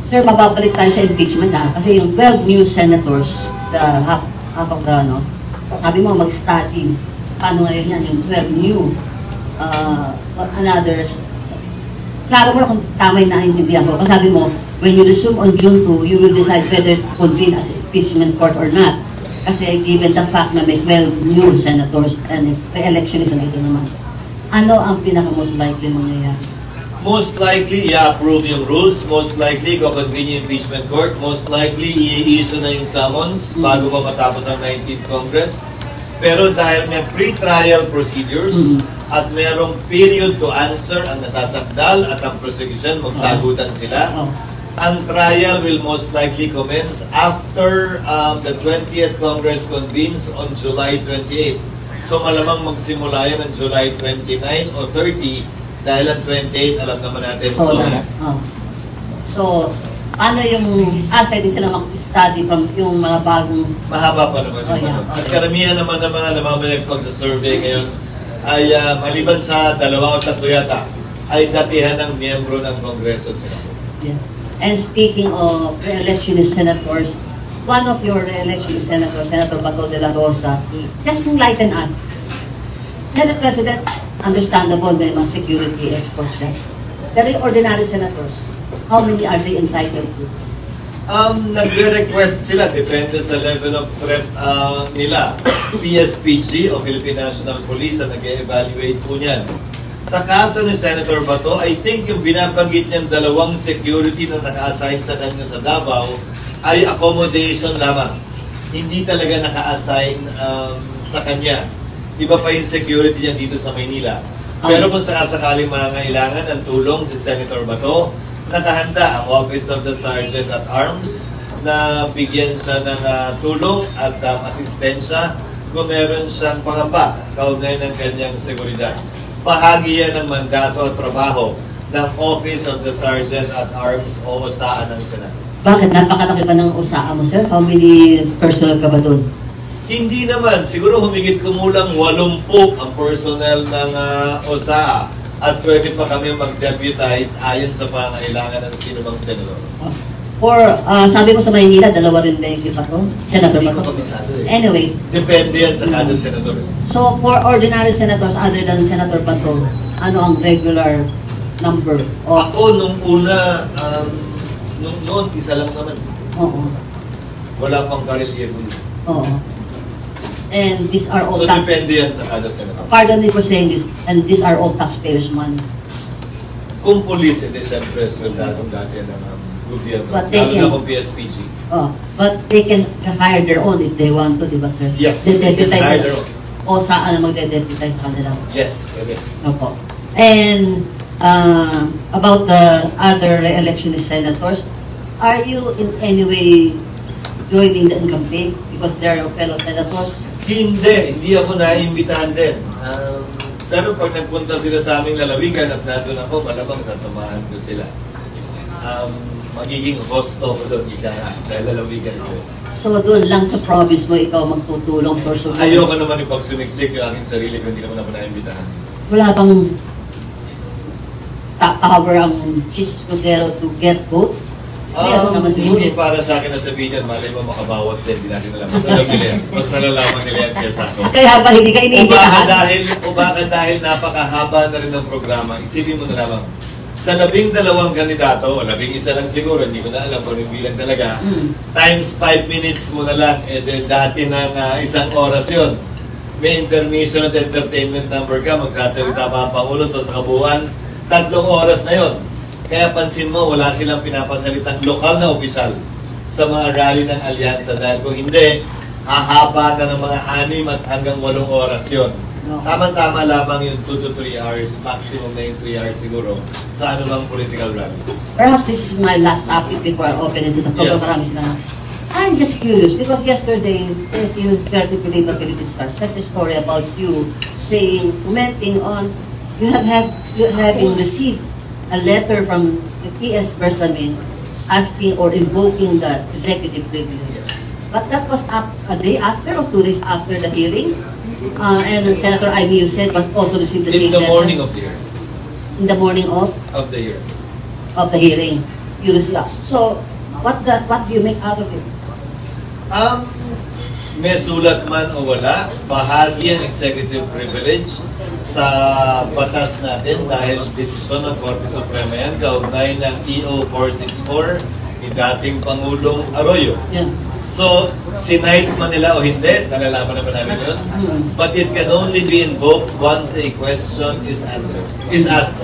Sir, mababalik tayo sa impeachment kasi yung 12 new senators, half of the, sabi mo mag-study, paano ngayon yan, yung 12 new, klaro mo na kung tama yung naiintindihan ko. Kasi sabi mo, when you resume on June 2, you will decide whether to convene as impeachment court or not. Kasi given the fact na may 12 new senators and re-election is nandito naman. Ano ang pinaka-most likely mangyayari? Most likely, i-approve yung rules. Most likely, ko-convene yung impeachment court. Most likely, i-issue na yung summons bago pa matapos ang 19th Congress. Pero dahil may pre-trial procedures at merong period to answer ang nasasakdal at ang prosecution, magsagutan sila. Ang trial will most likely commence after the 20th Congress convenes on July 28. So malamang magsimula yan ng July 29 o 30 dahil ang 28, alam naman natin. So, ano yung, pwede sila mag-study from yung mga bagong... Mahaba pa naman. At karamihan naman ng mga namamayag pag sa survey ngayon ay maliban sa 2 o 3 yata, ay datihan ng miyembro ng Kongreso at Senado. Yes. And speaking of re-electionist senators, one of your re-electionist senators, Senator Bato de la Rosa, just enlighten us. Senate President, understandable, may mga security escorts siya. Pero yung ordinary senators, how many are they entitled to? Nagre-request sila, depende sa level of threat nila. PSPG o Philippine National Police ang nag-evaluate po niyan. Sa kaso ni Senator Bato, I think yung binabanggit niyang 2 security na naka-assign sa kanya sa Davao ay accommodation lamang. Hindi talaga naka-assign sa kanya. Iba pa yung security niya dito sa Maynila. Pero kung sakasakaling mangailangan ng tulong si Senator Bato, nakahanda ang Office of the Sergeant at Arms na bigyan siya ng tulong at asistensya kung meron siyang pangamba kaugnay ng kanyang seguridad. Bahagi yan ng mandato at trabaho ng Office of the Sergeant at Arms o OSAA ng Senado. Bakit? Napakalaki pa ng OSAA mo, sir? How many personnel ka ba doon? Hindi naman. Siguro humigit kumulang 80 ang personnel ng OSAA at pwede pa kami mag-deputize ayon sa pangailangan ng sino bang senador. For, sabi mo sa Maynila, 2 rin din pa to? Senator Hindi ba ko to? kabisado Anyways. Depende yan sa kada senador. So, for ordinary senators other than Senator Bato, ano ang regular number? Ako, nung una, noon, isa lang naman. Oo. Wala pang career year. Oo. And these are all So, depende yan sa kada senador. Pardon me for saying this, and these are all taxpayers' money. Kung police, hindi siyempre soldatong dati ng gobyerno. But they Lalo can- na kung PSPG. But they can hire their own if they want to, di ba, sir? Yes. They deputize Hire their own. O saan na magde-deputize sa kanila? Yes, pwede. Opo. And about the other re-electionist senators, are you in any way joining the campaign because they're fellow senators? Hindi ako naimbitahan din. Pero pag nagpunta sila sa aming lalawigan at nandun ako, malamang sasamahan ko sila. Magiging host ako doon, dahil lalawigan ko. So doon lang sa province mo, ikaw magtutulong for support? Ayoko naman ipagsumiksik yung aking sarili kung hindi naman ako naimbitahan. Wala bang power ang Chis Escudero to get votes? Meron naman siguro. Hindi para sa akin na sabihin yan, malay mo makabawas din, hindi natin alam. Mas alam nila yan. Mas nalalaman nila yan kaysa ako. Kaya ba hindi ka iniimbitahan? O baka dahil napakahaba na rin ng programa, isipin mo na lamang. Sa 12 kandidato, o 11 lang siguro, hindi ko na alam kung yung bilang talaga, times 5 minutes mo na lang, dati ng 1 oras yun. May intermission at entertainment number ka, magsasalita pa ang Pangulo, so sa kabuuan, 3 oras na yun. Kaya pansin mo, wala silang pinapasalitang lokal na opisyal sa mga rally ng alyansa dahil kung hindi, hahaba na ng mga 6 at hanggang 8 oras yun. Tama-tama lamang yung 2 to 3 hours, maximum na yung 3 hours siguro, sa anumang political rally. Perhaps this is my last topic before I open into the program. Yes. Marami sila. I'm just curious because yesterday, since you fair to believe a Philippine Star set a story about you saying, commenting on, you having received a letter from the PS Bersamin asking or invoking the executive privilege. But that was a day after or 2 days after the hearing. And Senator Amy, you said, but also received the same In the letter. morning of the year. In the morning of Of the year. the hearing. You received. So, what do you make out of it? may sulat man o wala, bahagi ang executive privilege sa batas natin dahil desisyon ng Korte Suprema yan, kaugnay ng EO 464 ni dating Pangulong Arroyo. Yeah. So, sinight man nila o hindi, nalalaman naman namin yun. But it can only be invoked once a question is asked.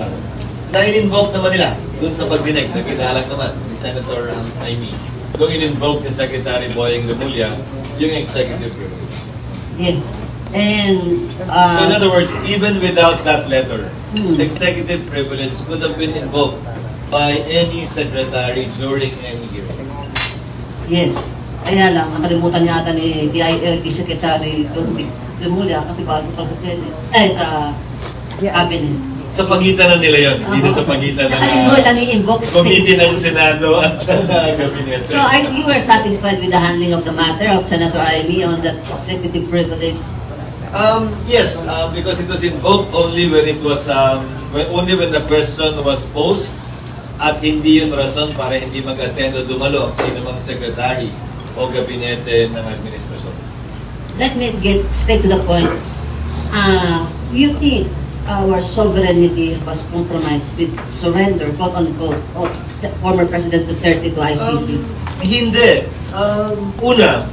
Na in-invoke naman nila dun sa pagdinig, na ginalang naman ni Senator Aimee. Nung in-invoke ni Secretary Boyeng Remulla, yung executive privilege. Yes. And so in other words, even without that letter, executive privilege could have been invoked by any secretary during any hearing. yes. Kaya lang, nakalimutan yata ni DILG Secretary John Remulla kasi bago pa sa Senate, sa cabinet. Sa pagitan na nila yun, hindi na sa pagitan ng committee ng Senado at Cabinet. So you were satisfied with the handling of the matter of Senator Aimee on that executive privilege? Yes, because it was invoked only when it was only when the question was posed at hindi yun rason para hindi mag-attend o dumalo sino mang secretary o gabinete ng administrasyon. Let me get straight to the point. You think our sovereignty was compromised with surrender, quote-unquote, of former President Duterte to ICC? Hindi. Una,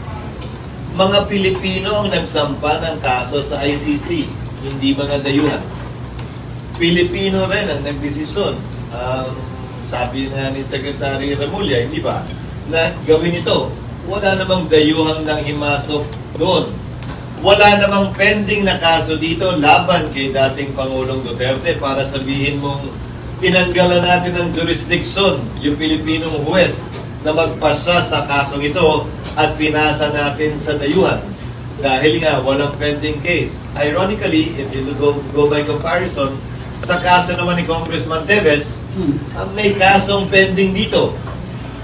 mga Pilipino ang nagsampa ng kaso sa ICC, hindi mga dayuhan. Pilipino rin ang nagdesisyon. Sabi nga ni Secretary Remulla, hindi ba, na gawin ito. Wala namang dayuhang nang himasok doon. Wala namang pending na kaso dito laban kay dating Pangulong Duterte para sabihin mong tinanggalan natin ng jurisdiction yung Pilipinong huwes na magpasya sa kasong ito at pinasa natin sa dayuhan. Dahil nga, walang pending case. Ironically, if you go by comparison, sa kaso naman ni Congressman Teves, may kasong pending dito.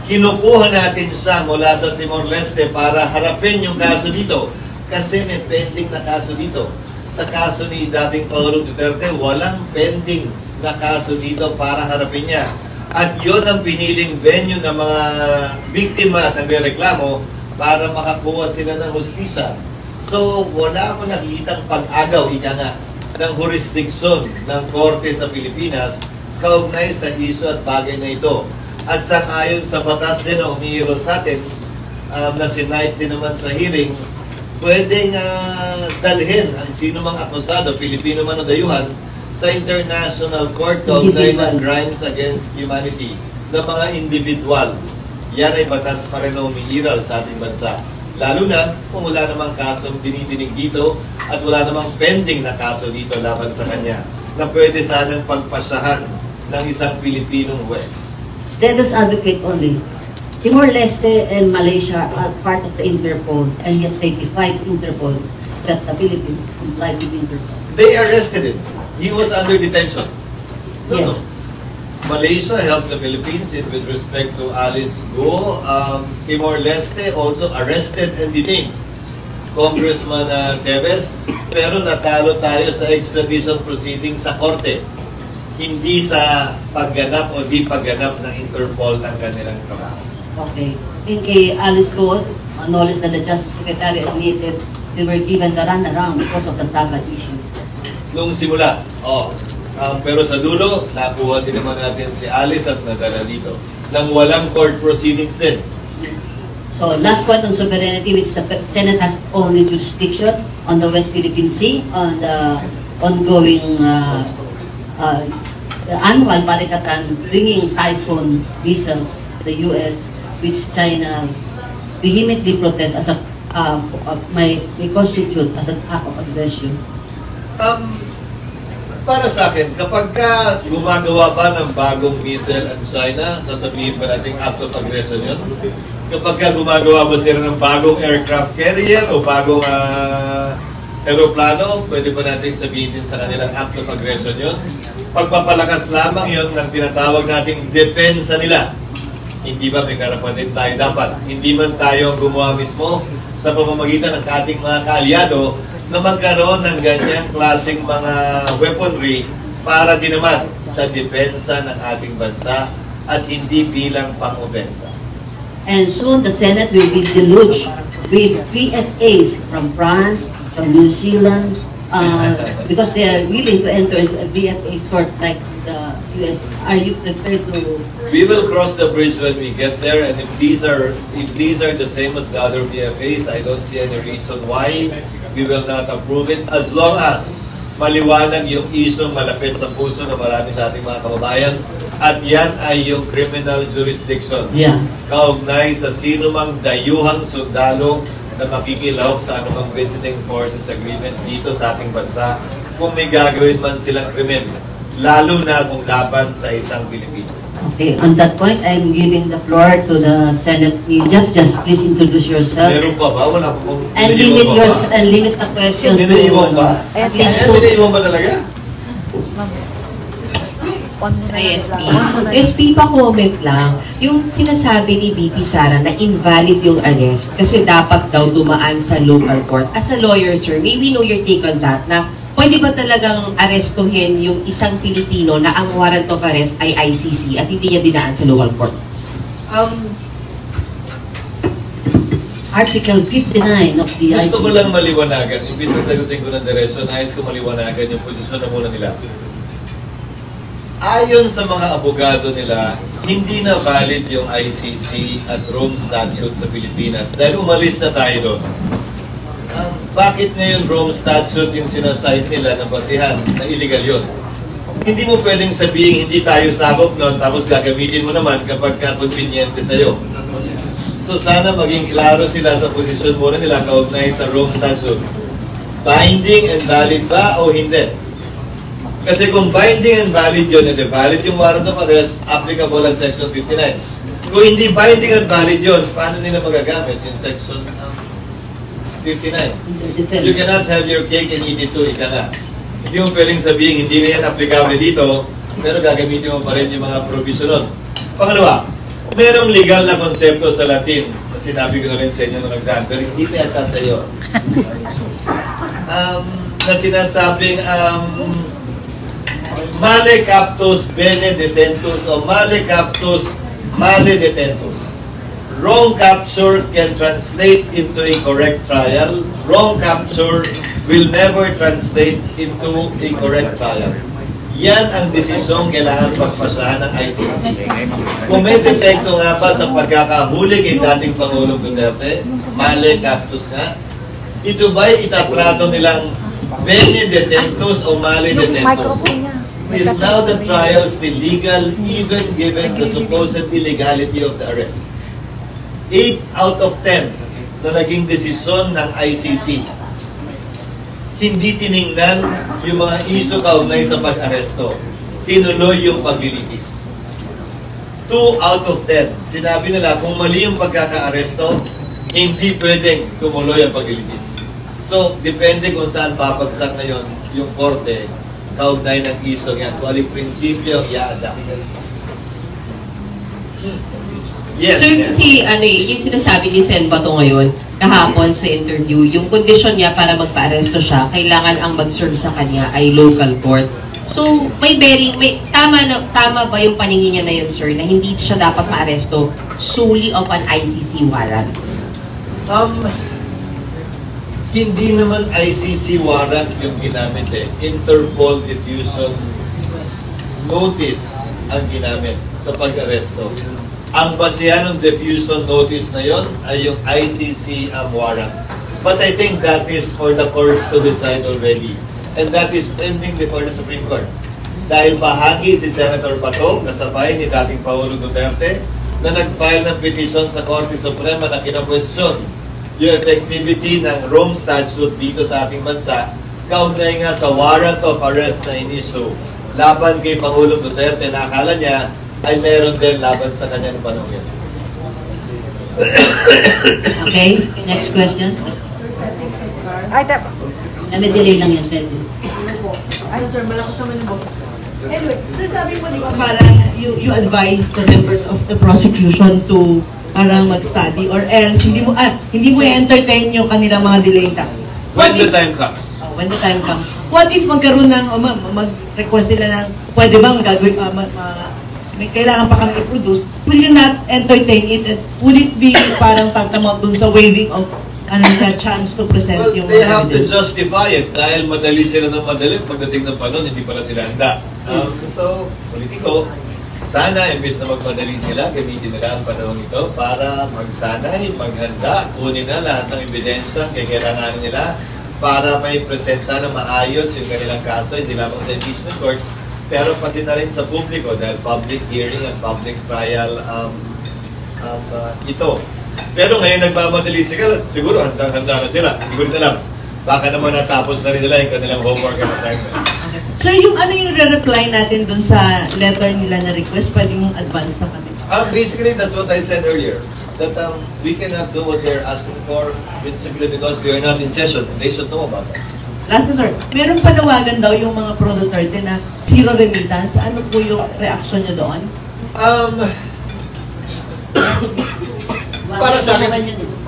Kinukuha natin siya mula sa Timor-Leste para harapin yung kaso dito. Kasi may pending na kaso dito. Sa kaso ni dating Pangulong Duterte, walang pending na kaso dito para harapin niya. At yun ang piniling venue ng mga biktima at nagrereklamo para makakuha sila ng hustisya. So, wala akong nakikitang pag-agaw, ika nga, ng jurisdiksyon ng Korte sa Pilipinas kaugnay sa isyu at bagay na ito. At sang-ayon sa batas din na umihirol sa atin, na sinight din naman sa hearing, pwedeng dalhin ang sino mang akusado, Pilipino man o dayuhan, sa International Court kaugnay ng crimes against humanity ng mga individual. Yan ay batas pa rin na umiiral sa ating bansa. Lalo na kung wala namang kasong dinidinig dito at wala namang pending na kaso dito laban sa kanya na pwede sanang pagpasyahan ng isang Pilipinong huwes. Devil's advocate only. Timor-Leste and Malaysia are part of the Interpol, and yet they defied Interpol that the Philippines complied with Interpol. They arrested him. He was under detention. Yes. Malaysia helped the Philippines with respect to Alice Go. Timor-Leste also arrested and detained Congressman Teves, pero natalo tayo sa extradition proceeding sa korte. Hindi sa pagganap o di pagganap ng Interpol ng kanilang trabaho. Okay. In kay Alice Go, knowledge that the Justice Secretary admitted they were given the runaround because of the Sabah issue. Nung simula, pero sa dulo, nakuha din naman natin si Alice at nadala dito. Nang walang court proceedings din. So, last point on sovereignty, which the Senate has only jurisdiction on the West Philippine Sea, on the ongoing the annual balikatan bringing Typhoon missiles to the U.S., which China vehemently protests as may constitute as an act of aggression. Para sa akin, kapag gumagawa ba ng bagong missile ang China, sasabihin ba natin act of aggression yun? Kapag gumagawa ba sila ng bagong aircraft carrier o bagong aeroplano, pwede ba natin sabihin din sa kanilang act of aggression yun? Pagpapalakas lamang yun ng tinatawag nating depensa nila. Hindi ba may karapan din tayo dapat? Hindi man tayo gumawa mismo sa pamamagitan ng ating mga kaalyado na magkaroon ng ganyang klaseng mga weaponry para din naman sa depensa ng ating bansa at hindi bilang pang-opensa. And soon the Senate will be deluged with VFAs from France, from New Zealand, because they are willing to enter into a VFA sort like the US. Are you prepared to? We will cross the bridge when we get there, and if these are the same as the other VFAs, I don't see any reason why we will not approve it, as long as maliwanag yung isong malapit sa puso ng marami sa ating mga kababayan, at yan ay yung criminal jurisdiction. Yeah. Kaugnay sa sino mang dayuhang sundalo na makikilahok sa anumang visiting forces agreement dito sa ating bansa kung may gagawin man silang krimen, lalo na kung laban sa isang Pilipino. Okay, on that point, I'm giving the floor to the Senate media. Just please introduce yourself. Meron pa ba? Wala pa pong... And limit the questions to Niniiwan ba? at least two. Niniiwan ba talaga? ISP. SP pa comment lang, yung sinasabi ni VP Sara na invalid yung arrest kasi dapat daw dumaan sa local court. As a lawyer, sir, may we know your take on that na pwede ba talagang arestuhin yung isang Pilipino na ang warrant of arrest ay ICC at hindi niya dinaan sa local court? Article 59 of the ICC. Gusto ko lang maliwanagan. Imbis na sagutin ko ng diretsyo, nais ko maliwanagan yung posisyon na muna nila. Ayon sa mga abogado nila, hindi na valid yung ICC at Rome Statute sa Pilipinas dahil umalis na tayo doon. Bakit ngayon Rome Statute yung sinasite nila na basihan na illegal yun? Hindi mo pwedeng sabihin hindi tayo sakop noon tapos gagamitin mo naman kapag conveniente sa'yo. So sana maging klaro sila sa posisyon muna nila kaugnay sa Rome Statute. Binding and valid ba o hindi? Kasi kung binding and valid yun, and valid yung warrant of arrest, applicable ang Section 59. Kung hindi binding and valid yun, paano nila magagamit yung Section 59? You cannot have your cake and eat it too, ika na. Hindi mo pwedeng sabihin, hindi na yan applicable dito, pero gagamitin mo pa rin yung mga provision nun. Pangalawa, merong legal na konsepto sa Latin, na sinabi ko na rin sa inyo nung nagdaan, pero hindi pa yata sa iyo. Na sinasabing, male captus bene detentus o male captus male detentus. Wrong capture can translate into a correct trial. Wrong capture will never translate into a correct trial. Yan ang desisyong kailangan pagpasahan ng ICC. Kung may depekto nga ba sa pagkakahuli kay dating Pangulong Duterte, male captus nga, ito ba'y itatrato nilang bene detentus o male detentus? Is now the trial still legal even given the supposed illegality of the arrest? 8 out of 10 na naging desisyon ng ICC hindi tiningnan yung mga iso kaugnay sa pag-aresto. Tinuloy yung paglilitis. 2 out of 10. Sinabi nila kung mali yung pagkaka-aresto, hindi pwedeng tumuloy ang paglilitis. So, depende kung saan papagsak na yun yung korte kaugnay ng isong yan. Kung aling prinsipyo, i-adapt. Yes. Sir, kasi yung sinasabi ni Sen Bato ngayon, kahapon sa interview, yung kondisyon niya para magpa-aresto siya, kailangan ang mag-serve sa kanya ay local court. So, may bearing, tama ba yung paningin niya na yun, sir, na hindi siya dapat ma-aresto solely of an ICC warrant? Hindi naman ICC warrant yung ginamit eh. Interpol diffusion notice ang ginamit sa pag-aresto. Ang basihan ng diffusion notice na yon ay yung ICC warrant. But I think that is for the courts to decide already. And that is pending before the Supreme Court. Dahil bahagi si Senator Bato, kasabay ni dating Pangulo Duterte, na nag-file ng petition sa Korte Suprema na kina-question yung effectivity ng Rome Statute dito sa ating bansa, kaugnay nga sa warrant of arrest na in-issue laban kay Pangulong Duterte na akala niya ay meron din laban sa kanya ng panahon yan. Okay, next question. Ay, tap. May delay lang yan, sir. Ay, sir, malakas naman yung boses ko. Anyway, sir, sabi mo, di ba, parang you advise the members of the prosecution to parang mag-study or else hindi mo i-entertain yung kanilang mga delaying tactics. When the time comes. When the time comes. What if magkaroon ng mag-request sila ng pwede bang gagawin may kailangan pa kami i-produce, will you not entertain it? And would it be parang tantamount dun sa waiving of the chance to present Well, yung they have to evidence? justify it dahil madali sila ng madali. Pagdating ng panahon, hindi pala sila handa. So, politiko, sana imbes na magmadali sila, gamitin nila ang panahon ito para magsanay, maghanda, kunin na lahat ng ebidensya kailanganin nila para may presenta na maayos yung kanilang kaso, hindi lamang sa impeachment court, pero pati na rin sa publiko dahil public hearing and public trial ito. Pero ngayon nagmamadali sila, siguro handa na sila. Hindi ko rin alam. Baka naman natapos na rin nila yung kanilang homework and assignment. Sir, yung ano yung re-reply natin dun sa letter nila na request, pwede mong advance na kami? Basically, that's what I said earlier. That we cannot do what they're asking for simply because we are not in session. They should know about that. Last na, sir. Meron panawagan daw yung mga Pro Duterte na zero remittance. Ano po yung reaction nyo doon? Para sa akin,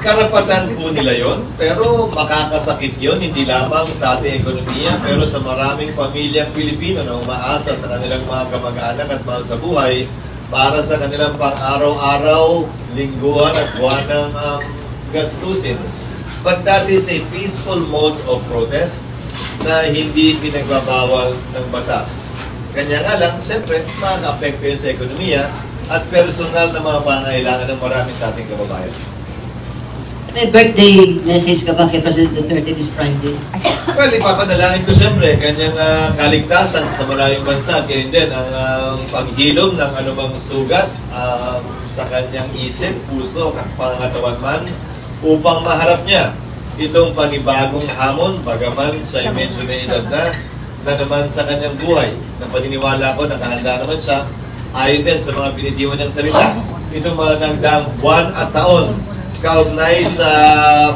karapatan po nila yon, pero makakasakit yon hindi lamang sa ating ekonomiya, pero sa maraming pamilyang Pilipino na umaasa sa kanilang mga kamag-anak at mahal sa buhay para sa kanilang pang-araw-araw, lingguhan at buwanang gastusin. But that is a peaceful mode of protest na hindi pinagbabawal ng batas. Kanya nga lang, siyempre, makaka-apekto yun sa ekonomiya at personal na mga pangailangan ng marami sa ating kababayan. May birthday message ka ba kay President Duterte this Friday? Well, ipapanalangin ko siyempre kanyang kaligtasan sa malayong bansa. Kaya din ang paghilom ng anumang sugat sa kanyang isip, puso at pangatawan man upang maharap niya itong panibagong hamon bagaman siya ay medyo may edad na naman sa kanyang buhay. Na paniniwala ko, nakahanda naman siya ayon din sa mga binitiwan niyang salita. Itong mga nagdaang buwan at taon kaugnay sa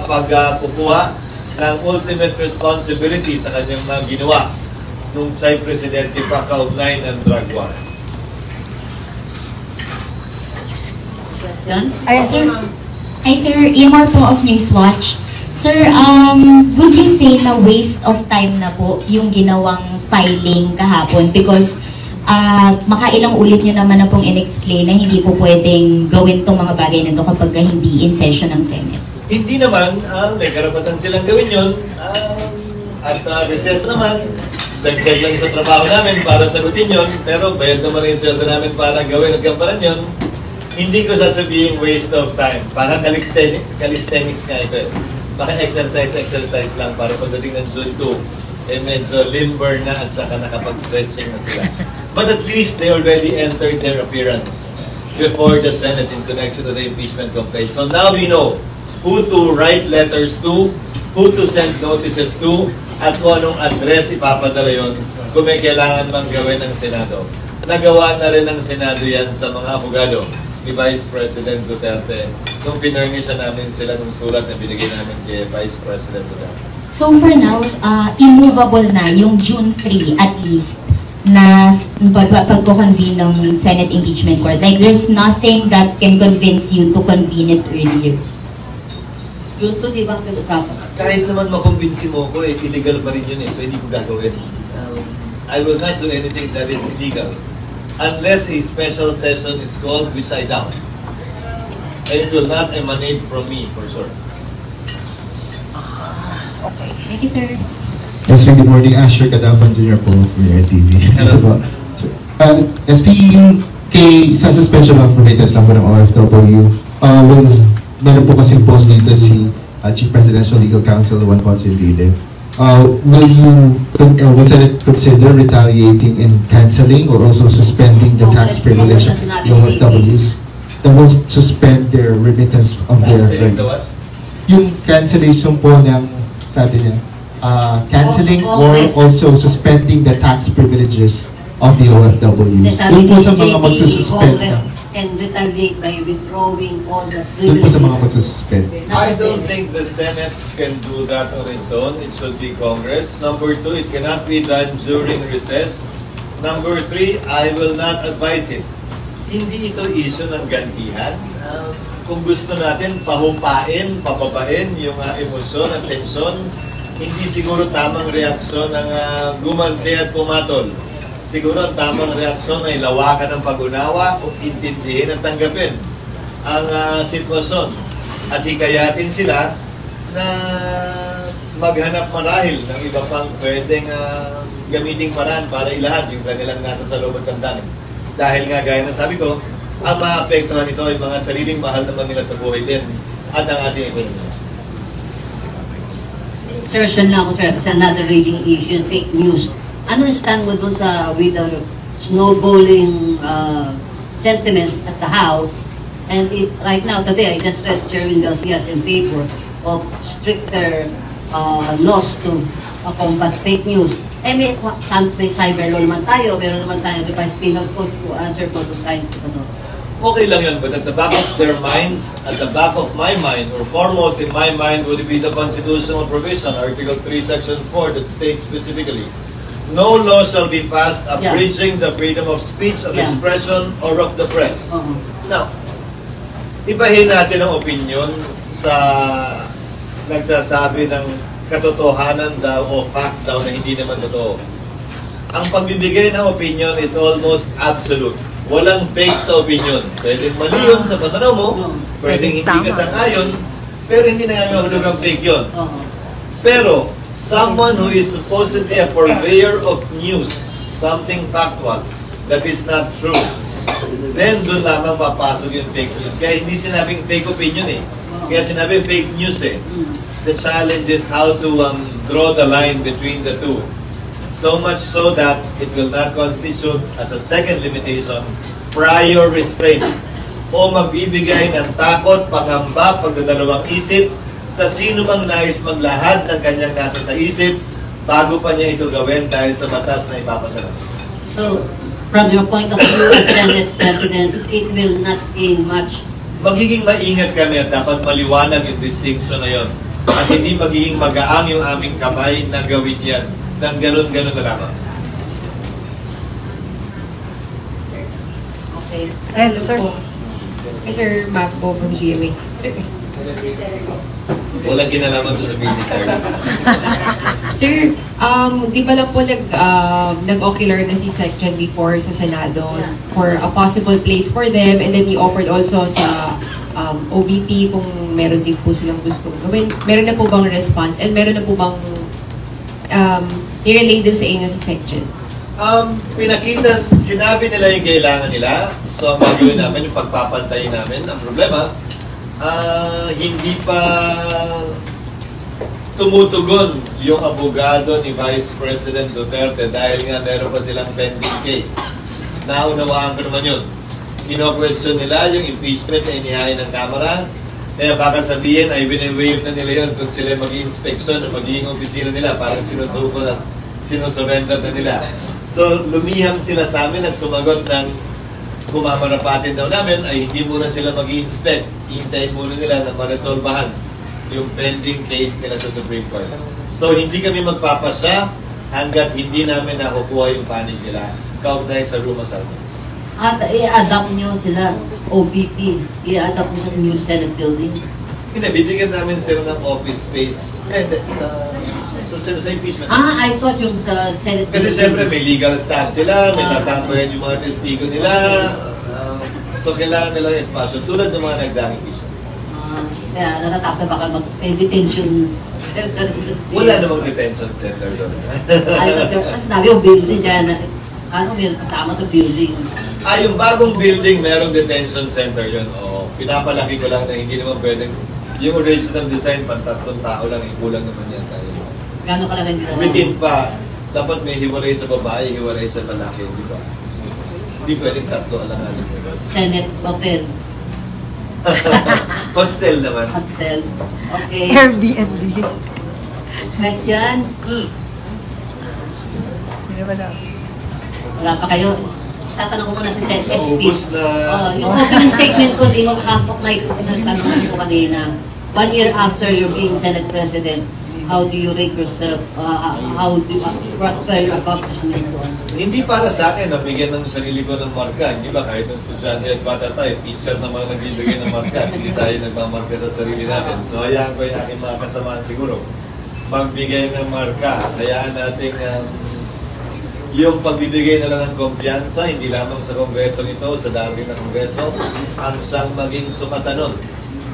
pagkukuha ng ultimate responsibility sa kanyang mga ginawa nung siya'y presidente pa kaugnay ng drug war. Hi sir, Imor po of Newswatch. Sir, would you say na waste of time na po yung ginawang filing kahapon? Because makailang ulit nyo naman na pong in-explain na hindi po pwedeng gawin tong mga bagay na ito kapag hindi in session ng Senate. Hindi naman, may karapatan silang gawin yun. At recess naman, dagdag lang sa trabaho namin para sagutin yun. Pero bayad naman yung sweldo namin para gawin at gamparan yun. Hindi ko sasabihin waste of time. Baka calisthenics nga ito. Baka exercise lang para pagdating ng June 2, medyo limber na at saka nakapag-stretching na sila. But at least they already entered their appearance before the Senate in connection to the impeachment complaint. So now we know who to write letters to, who to send notices to, at kung anong address ipapadala yun kung may kailangan mang gawin ng Senado. Nagawa na rin ng Senado yan sa mga abogado ni Vice President Duterte nung pinurnisya namin sila ng sulat na binigay namin kay Vice President Duterte. So for now, immovable na yung June 3 at least na pagko-convene ng Senate Impeachment Court. Like there's nothing that can convince you to convene it earlier. June 2, di ba pinag-usapan? Kahit naman makumbinsi mo ko, illegal pa rin yun so hindi ko gagawin. I will not do anything that is illegal unless a special session is called, which I doubt. And it will not emanate from me, for sure. Okay. Thank you, sir. Yes, sir. Good morning. Asher Kadapan Jr. po for TV. Hello po. SP, sa suspension of remittance lang po ng OFW, meron po kasing post dito si Chief Presidential Legal Counsel Juan Ponce Enrile. Will Senate consider retaliating and cancelling or also suspending the tax privilege of OFWs that will suspend their remittance of their yung cancellation po ng sabi niya cancelling or also suspending the tax privileges of the OFWs. Doon po sa mga magsususpend can retaliate by withdrawing all the doon po sa mga privileges. magsususpend. I don't think the Senate can do that on its own. It should be Congress. Number 2, it cannot be done during recess. Number 3, I will not advise it. Hindi ito issue ng gantihan. Kung gusto natin pahupain, pababain yung emosyon at tensyon, hindi siguro tamang reaksyon ng gumanti at pumatol si siguro ang tamang reaksyon ay lawakan ng pag-unawa o intindihin at tanggapin ang sitwasyon at hikayatin sila na maghanap marahil ng iba pang pwedeng gamiting paraan para ilahat yung kanilang nasa sa loob ng damdamin. Dahil nga gaya ng sabi ko, ang maapektuhan nito ay mga sariling mahal naman nila sa buhay din at ang ating ekonomiya. Sir, siya na ako, sir. It's another raging issue, fake news. Ano stand mo doon sa with the snowballing sentiments at the House? And right now, today, I just read Chairman Garcia's in favor of stricter laws to combat fake news. May cyber law naman tayo, pero naman tayo revised penal code to answer po to science. Okay lang yun, but at the back of their minds, at the back of my mind, or foremost in my mind would be the constitutional provision, Article 3, Section 4, that states specifically, no law shall be passed abridging the freedom of speech, of expression, or of the press. Now, ibahin natin ang opinion sa nagsasabi ng katotohanan daw o fact daw na hindi naman totoo. Ang pagbibigay ng opinion is almost absolute. Walang fake sa opinion. Pwedeng mali yun sa patanaw mo, pwedeng hindi ka sang-ayon, pero hindi nangangahulugan ng fake yun. Pero, someone who is supposedly a purveyor of news, something factual, that is not true, then doon lamang papasok yung fake news. Kaya hindi sinabing fake opinion eh. Kaya sinabing fake news eh. The challenge is how to draw the line between the two. So much so that it will not constitute as a second limitation prior restraint o magbibigay ng takot, pangamba, pagdadalawang isip sa sino mang nais maglahad ng kanyang nasa sa isip bago pa niya ito gawin dahil sa batas na ipapasara. So, from your point of view as Senate President, it will not gain much. Magiging maingat kami at dapat maliwanag yung distinction na yon. At hindi magiging magaang yung aming kamay na gawin yan. Nang ganun-ganun na lamang. Okay. Hello, sir. Mr. Macbo from GMA. Sir. Walang kinalaman to sa military. Sir, di ba lang po nag-ocular na si Section before sa Senado for a possible place for them, and then you offered also sa OVP kung meron din po silang gustong gawin. Meron na po bang response and meron na po bang i-relate din sa inyo sa section? Pinakita, sinabi nila yung kailangan nila. So, ang gagawin namin, yung pagpapantayin namin. Ang problema, hindi pa tumutugon yung abogado ni Vice President Duterte dahil nga meron pa silang pending case. Naunawaan ko naman yun. Kino-question nila yung impeachment na inihain ng Kamara. Kaya baka sabihin ay wini-waive na nila yun kung sila mag-i-inspection o magiging opisina nila, parang sinusukol at sinusurrender na nila. So, lumiham sila sa amin at sumagot ng kumamarapatin daw namin ay hindi muna sila mag-i-inspect. Ihintayin muna nila na maresolbahan yung pending case nila sa Supreme Court. So, hindi kami magpapasya hanggat hindi namin nakukuha yung panig nila kaugnay sa room assignments. At i-adapt nyo sila, OVP, i-adapt mo sa new Senate building? Hindi, bibigyan namin sila ng office space sa impeachment. I thought yung sa Senate Kasi building. siyempre may legal staff sila, may tatambayan yung mga testigo nila, so kailangan nila ng espasyo tulad ng mga nagdaang impeachment. Kaya natataksa baka mag-detention center. Wala namang detention center doon. I thought yung, kasi sabi yung building, kaya ano meron kasama sa building. Yung bagong building, merong detention center yun. O, pinapalaki ko lang na hindi naman pwedeng, yung original design, pantatlong tao lang, kulang naman yan tayo. Gano'n ka lang hindi naman? Within pa, dapat may hiwalay sa babae, hiwalay sa lalaki, di ba? Hindi pwedeng tatlo alanganin. Senate hotel. Hostel naman. Hostel. Okay. Airbnb. Question? Wala pa kayo? Tatanong ko muna si Sen SP. Yung opening statement ko, di mo half of my tanong ko kanina. 1 year after you're being Senate President, how do you rate yourself? What were your accomplishments? Hindi para sa akin, nabigyan ng sarili ko ng marka. Hindi ba kahit ng estudyante at bata tayo, teacher na mga nagbibigay ng marka, hindi tayo nagmamarka sa sarili natin. So hayaan ko yung aking mga kasamaan siguro. Magbigay ng marka, hayaan natin yung pagbibigay na lang ng kumpiyansa, hindi lamang sa Kongreso nito, sa dami ng Kongreso, ang siyang maging sumatanon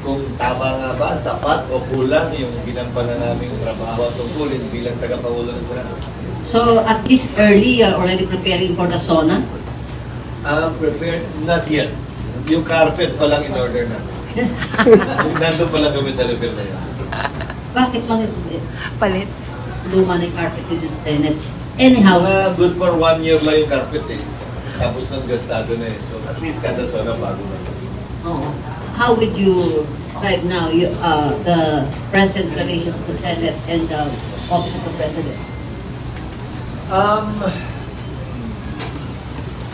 kung tama nga ba, sapat o kulang yung ginampanan naming trabaho at tungkulin bilang tagapangulo ng Senado. So, at least early, you're already preparing for the SONA? Prepared? Not yet. Yung carpet pa lang in order na. Nandun pa lang kami sa level na yun. Bakit Palit? luma na yung carpet dito sa Senate? Anyhow, Good for 1 year lang yung carpet eh. Tapos nang gastado na eh. So at least kada SONA bago na. how would you describe now the present relations of the Senate and the Office of the President?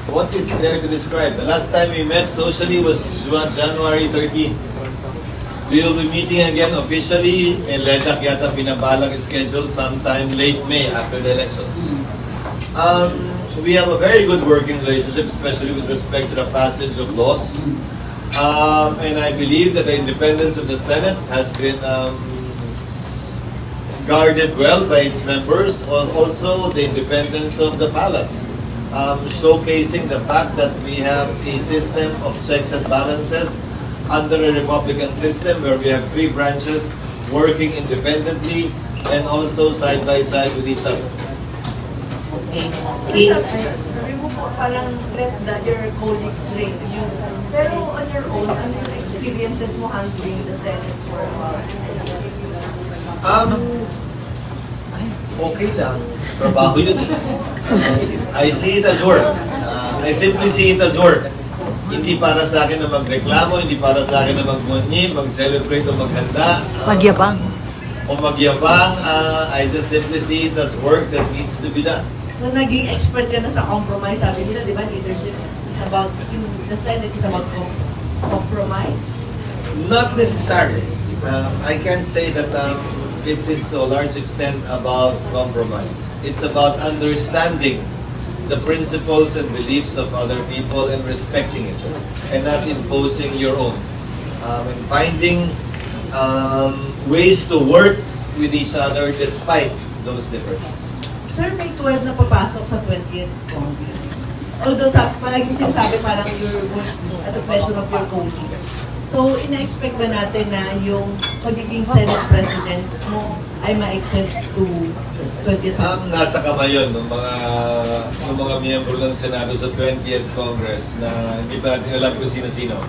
What is there to describe? The last time we met socially was January 13. We will be meeting again officially in Ledak yata binabalang schedule sometime late May after the elections. We have a very good working relationship, especially with respect to the passage of laws. And I believe that the independence of the Senate has been guarded well by its members, also the independence of the palace, showcasing the fact that we have a system of checks and balances under a Republican system where we have 3 branches working independently and also side by side with each other. Okay. Sabi mo po, parang let your colleagues rate you. Pero on your own, ano yung experiences mo handling the Senate for a while? Okay lang. Trabaho yun. I see it as work. I simply see it as work. Hindi para sa akin na magreklamo, hindi para sa akin na magmunyi, mag-celebrate o maghanda. Magyabang. I just simply see it as work that needs to be done. So, naging expert ka na sa compromise. Sabi nila, di ba, leadership is about, the Senate is about compromise? Not necessarily. I can't say that it is to a large extent about compromise. It's about understanding the principles and beliefs of other people and respecting it, and not imposing your own. And finding ways to work with each other despite those differences. Sir, May 12 na papasok sa 20th Congress. Although palagi sinasabi parang you're at the pleasure of your colleagues. So, ina-expect ba natin na yung pagiging Senate President mo ay ma-extend to 20th? Nasa kamay yun ng mga miyembro ng Senado sa 20th Congress na hindi pa natin alam kung sino-sino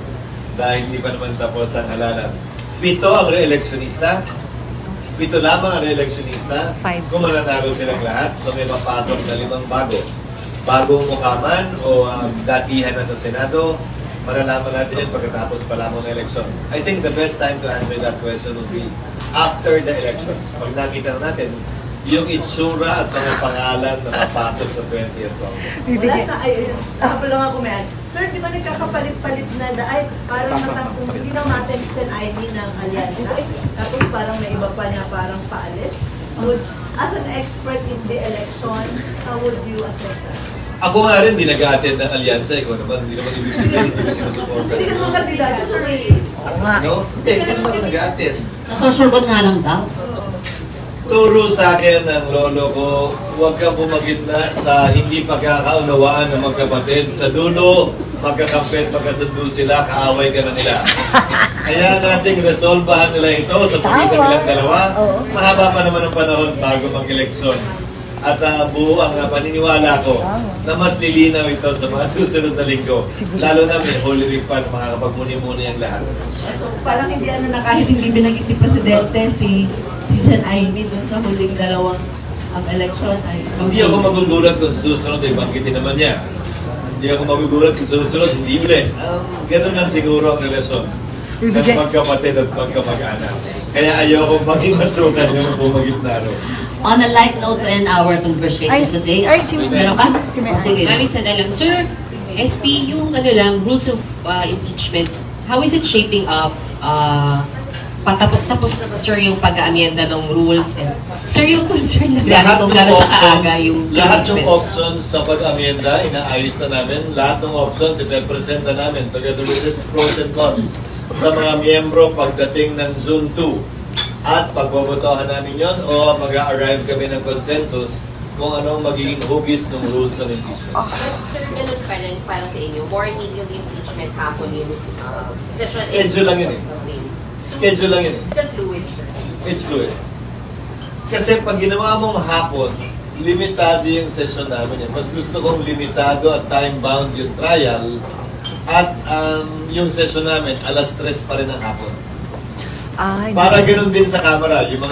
dahil hindi pa naman tapos ang halalan. 7 ang re-electionista. 7 lamang ang re-electionista. Kung mananalo silang lahat, so may mapasok na 5 bago. Bagong mukaman o datihan na sa Senado, malalaman natin yan pagkatapos pa lamang ng election. I think the best time to answer that question would be after the elections. Pag nakita natin yung itsura at mga pangalan na mapasok sa 20th Congress. Last na, lang ako may Sir, di ba nagkakapalit-palit na parang hindi na natin Sen ID ng alyansa, tapos parang may iba pa na parang paalis. As an expert in the election, how would you assess that? Ako nga rin, di nag-a-attend ng alyansa. Ikaw naman, hindi naman ibig sabihin, hindi ko sinusuporta. Hindi ka naman kandidato, sir. No? Hindi naman nag-a-attend. Nasusurgot nga lang daw. Turo sa akin ng lolo ko, huwag kang pumagitna sa hindi pagkakaunawaan ng magkapatid. Sa dulo, magkakampet, magkasundo sila, kaaway ka na nila. Kaya nating resolbahan nila ito sa pagitan nilang dalawa. Mahaba pa naman ang panahon bago mag-eleksyon. At buo ang paniniwala ko na mas lilinaw ito sa mga susunod na linggo. Lalo na may Holy Week pa na makakapagmuni-muni ang lahat. So parang hindi na kahit hindi binanggit ni Presidente si Sen Amy dun sa huling dalawang election ay... Hindi ako magugulat kung susunod ay banggitin naman niya. Hindi ako magugulat kung susunod, hindi ulit. Ganun lang siguro ang relasyon ng magkapatid at magkamag-anak. Kaya ayoko maging masukan yung pumagitna ro. On a light note to end our conversation today. Meron ka? Sige. Isa na lang. Sir, SP, yung rules of impeachment, how is it shaping up? Tapos na ba, sir, yung pag-aamienda ng rules? Sir, yung concern na kung gano'n siya kaaga yung lahat ng impeachment. options sa pag-aamienda, inaayos na namin. Lahat ng options, ipepresent na namin together with its pros and cons sa mga miyembro pagdating ng June 2. At pagbobotohan namin yon o mag-arrive kami ng consensus kung ano magiging hugis ng rules of impeachment. Sir, ganun pa rin para sa inyo. Morning yung impeachment, hapon yung session. Schedule lang yun eh. Schedule lang yun eh. Still fluid, sir. It's fluid. Kasi pag ginawa mong hapon, limitado yung session namin yan. Mas gusto kong limitado at time-bound yung trial at yung session namin, alas 3 pa rin ang hapon. Para ganun din sa camera, yung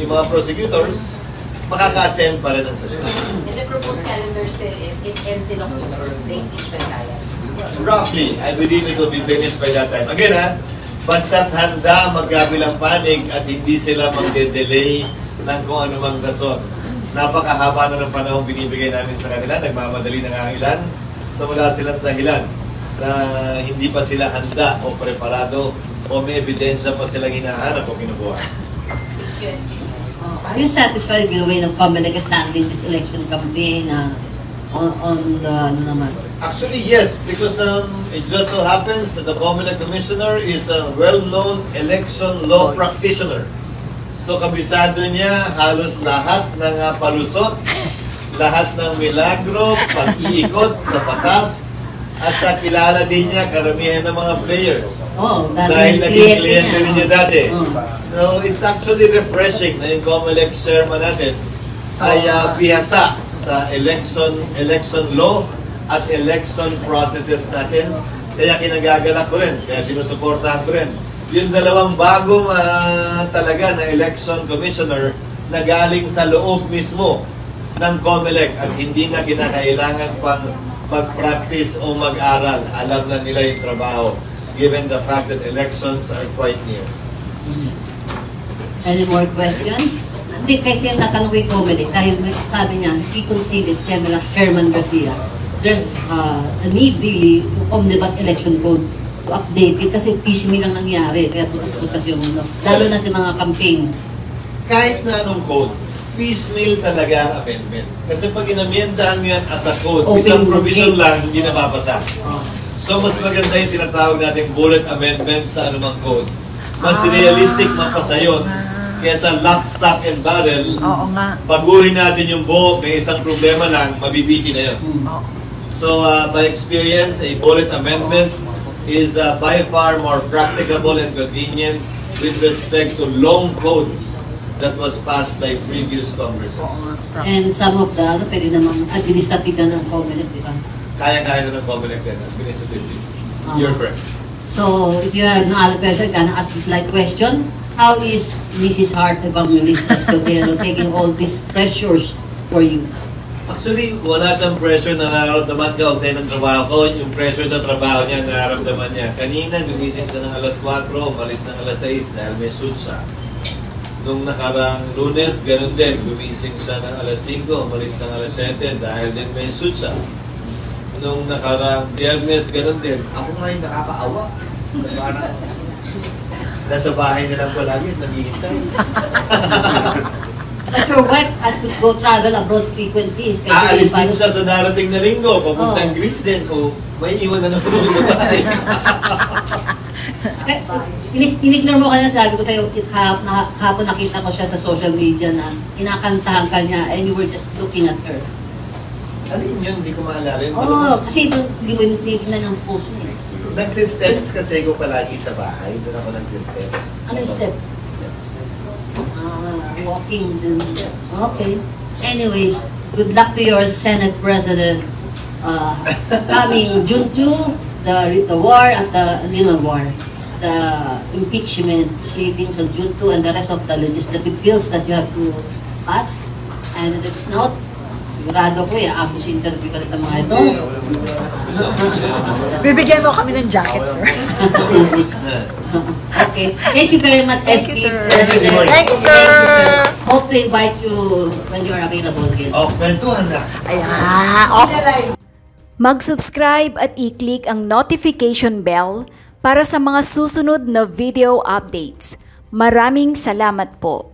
mga prosecutors, makaka-attend pa rin ang session. And the proposed calendar still is, it ends in October, the impeachment trial. Roughly, I believe it will be finished by that time. Again basta't handa magkabilang panig at hindi sila magde-delay ng kung anumang rason. Napakahaba na ng panahon binibigay namin sa kanila, nagmamadali na nga ilan, so wala silang dahilan na hindi pa sila handa o preparado o may ebidensya pa silang hinahanap o kinukuha. Are you satisfied with the way the Comelec is handling this election campaign on the naman? Actually, yes, because it just so happens that the Comelec Commissioner is a well-known election law practitioner. So kabisado niya halos lahat ng palusot, lahat ng milagro, pag-iikot sa batas, at kilala din niya karamihan ng mga players. Dahil naging kliyente rin niya dati. So it's actually refreshing na yung Comelec chairman natin ay bihasa sa election law at election processes natin. Kaya kinagagalak ko rin, kaya sinusuportahan ko rin. Yung dalawang bagong talaga na election commissioner na galing sa loob mismo ng Comelec at hindi na kinakailangan pang mag-practice o mag-aral. Alam na nila yung trabaho given the fact that elections are quite near. Any more questions? Hindi, kasi yung natanong ko yung Comelec, dahil sabi niya, he conceded, Chairman Garcia, there's a need really to omnibus election code to update it kasi piecemeal lang nangyari, kaya butas-butas yung lalo na sa mga campaign. Kahit na anong code, piecemeal talaga ang amendment. Kasi pag inamyendahan mo yan as a code, isang provision lang, hindi napapasa. So mas maganda yung tinatawag natin bullet amendment sa anumang code. Mas realistic mapasa yun kaysa lock, stock, and barrel. Baguhin natin yung buo, may isang problema lang, mabibiti na yun. So by experience, a bullet amendment is by far more practicable and convenient with respect to long codes that was passed by previous Congresses. And some of the, pwede namang administrative na ng Comelec, di ba? Kaya-kaya na ng Comelec din, administratively. You're correct. So, if you have no other question, can I ask this light question? How is Mrs. Hart Evangelista Escudero taking all these pressures for you? Actually, wala siyang pressure na nararamdaman ka okay ng trabaho ko. Yung pressure sa trabaho niya, nararamdaman niya. Kanina, gumising siya ng alas 4, umalis ng alas 6 dahil may shoot siya. Nung nakarang Lunes, ganun din. Gumising siya ng alas 5, umalis ng alas 7 dahil din may shoot siya. Nung nakarang Biyernes, ganun din. Ako nga yung nakakaawa. Nasa bahay na lang palagi at naghihintay. But your wife has to go travel abroad frequently, especially aalis din siya sa darating na linggo, papuntang Greece din. O may iwan na naman sa bahay. Inignore mo ka na, sabi ko sa'yo, kahapon nakita ko siya sa social media na inakantahan ka niya and you were just looking at her. Alin yun? Hindi ko maalala yun. Kasi hindi mo tinitignan ng post niya. Nagsisteps kasi ko palagi sa bahay. Doon ako nagsisteps. Ano yung step? Walking. Okay. Anyways, good luck to your Senate President coming June 2, the war at the war, the impeachment proceedings on June 2 and the rest of the legislative bills that you have to pass. And if it's not, sigurado ko, i-ambus interview ka ng mga ito. Bibigyan mo kami ng jacket, sir. Okay. Thank you very much, Thank you, sir. Thank you, sir. Hope to invite you when you are available again. Kwentuhan na. Off. Mag-subscribe at i-click ang notification bell para sa mga susunod na video updates. Maraming salamat po.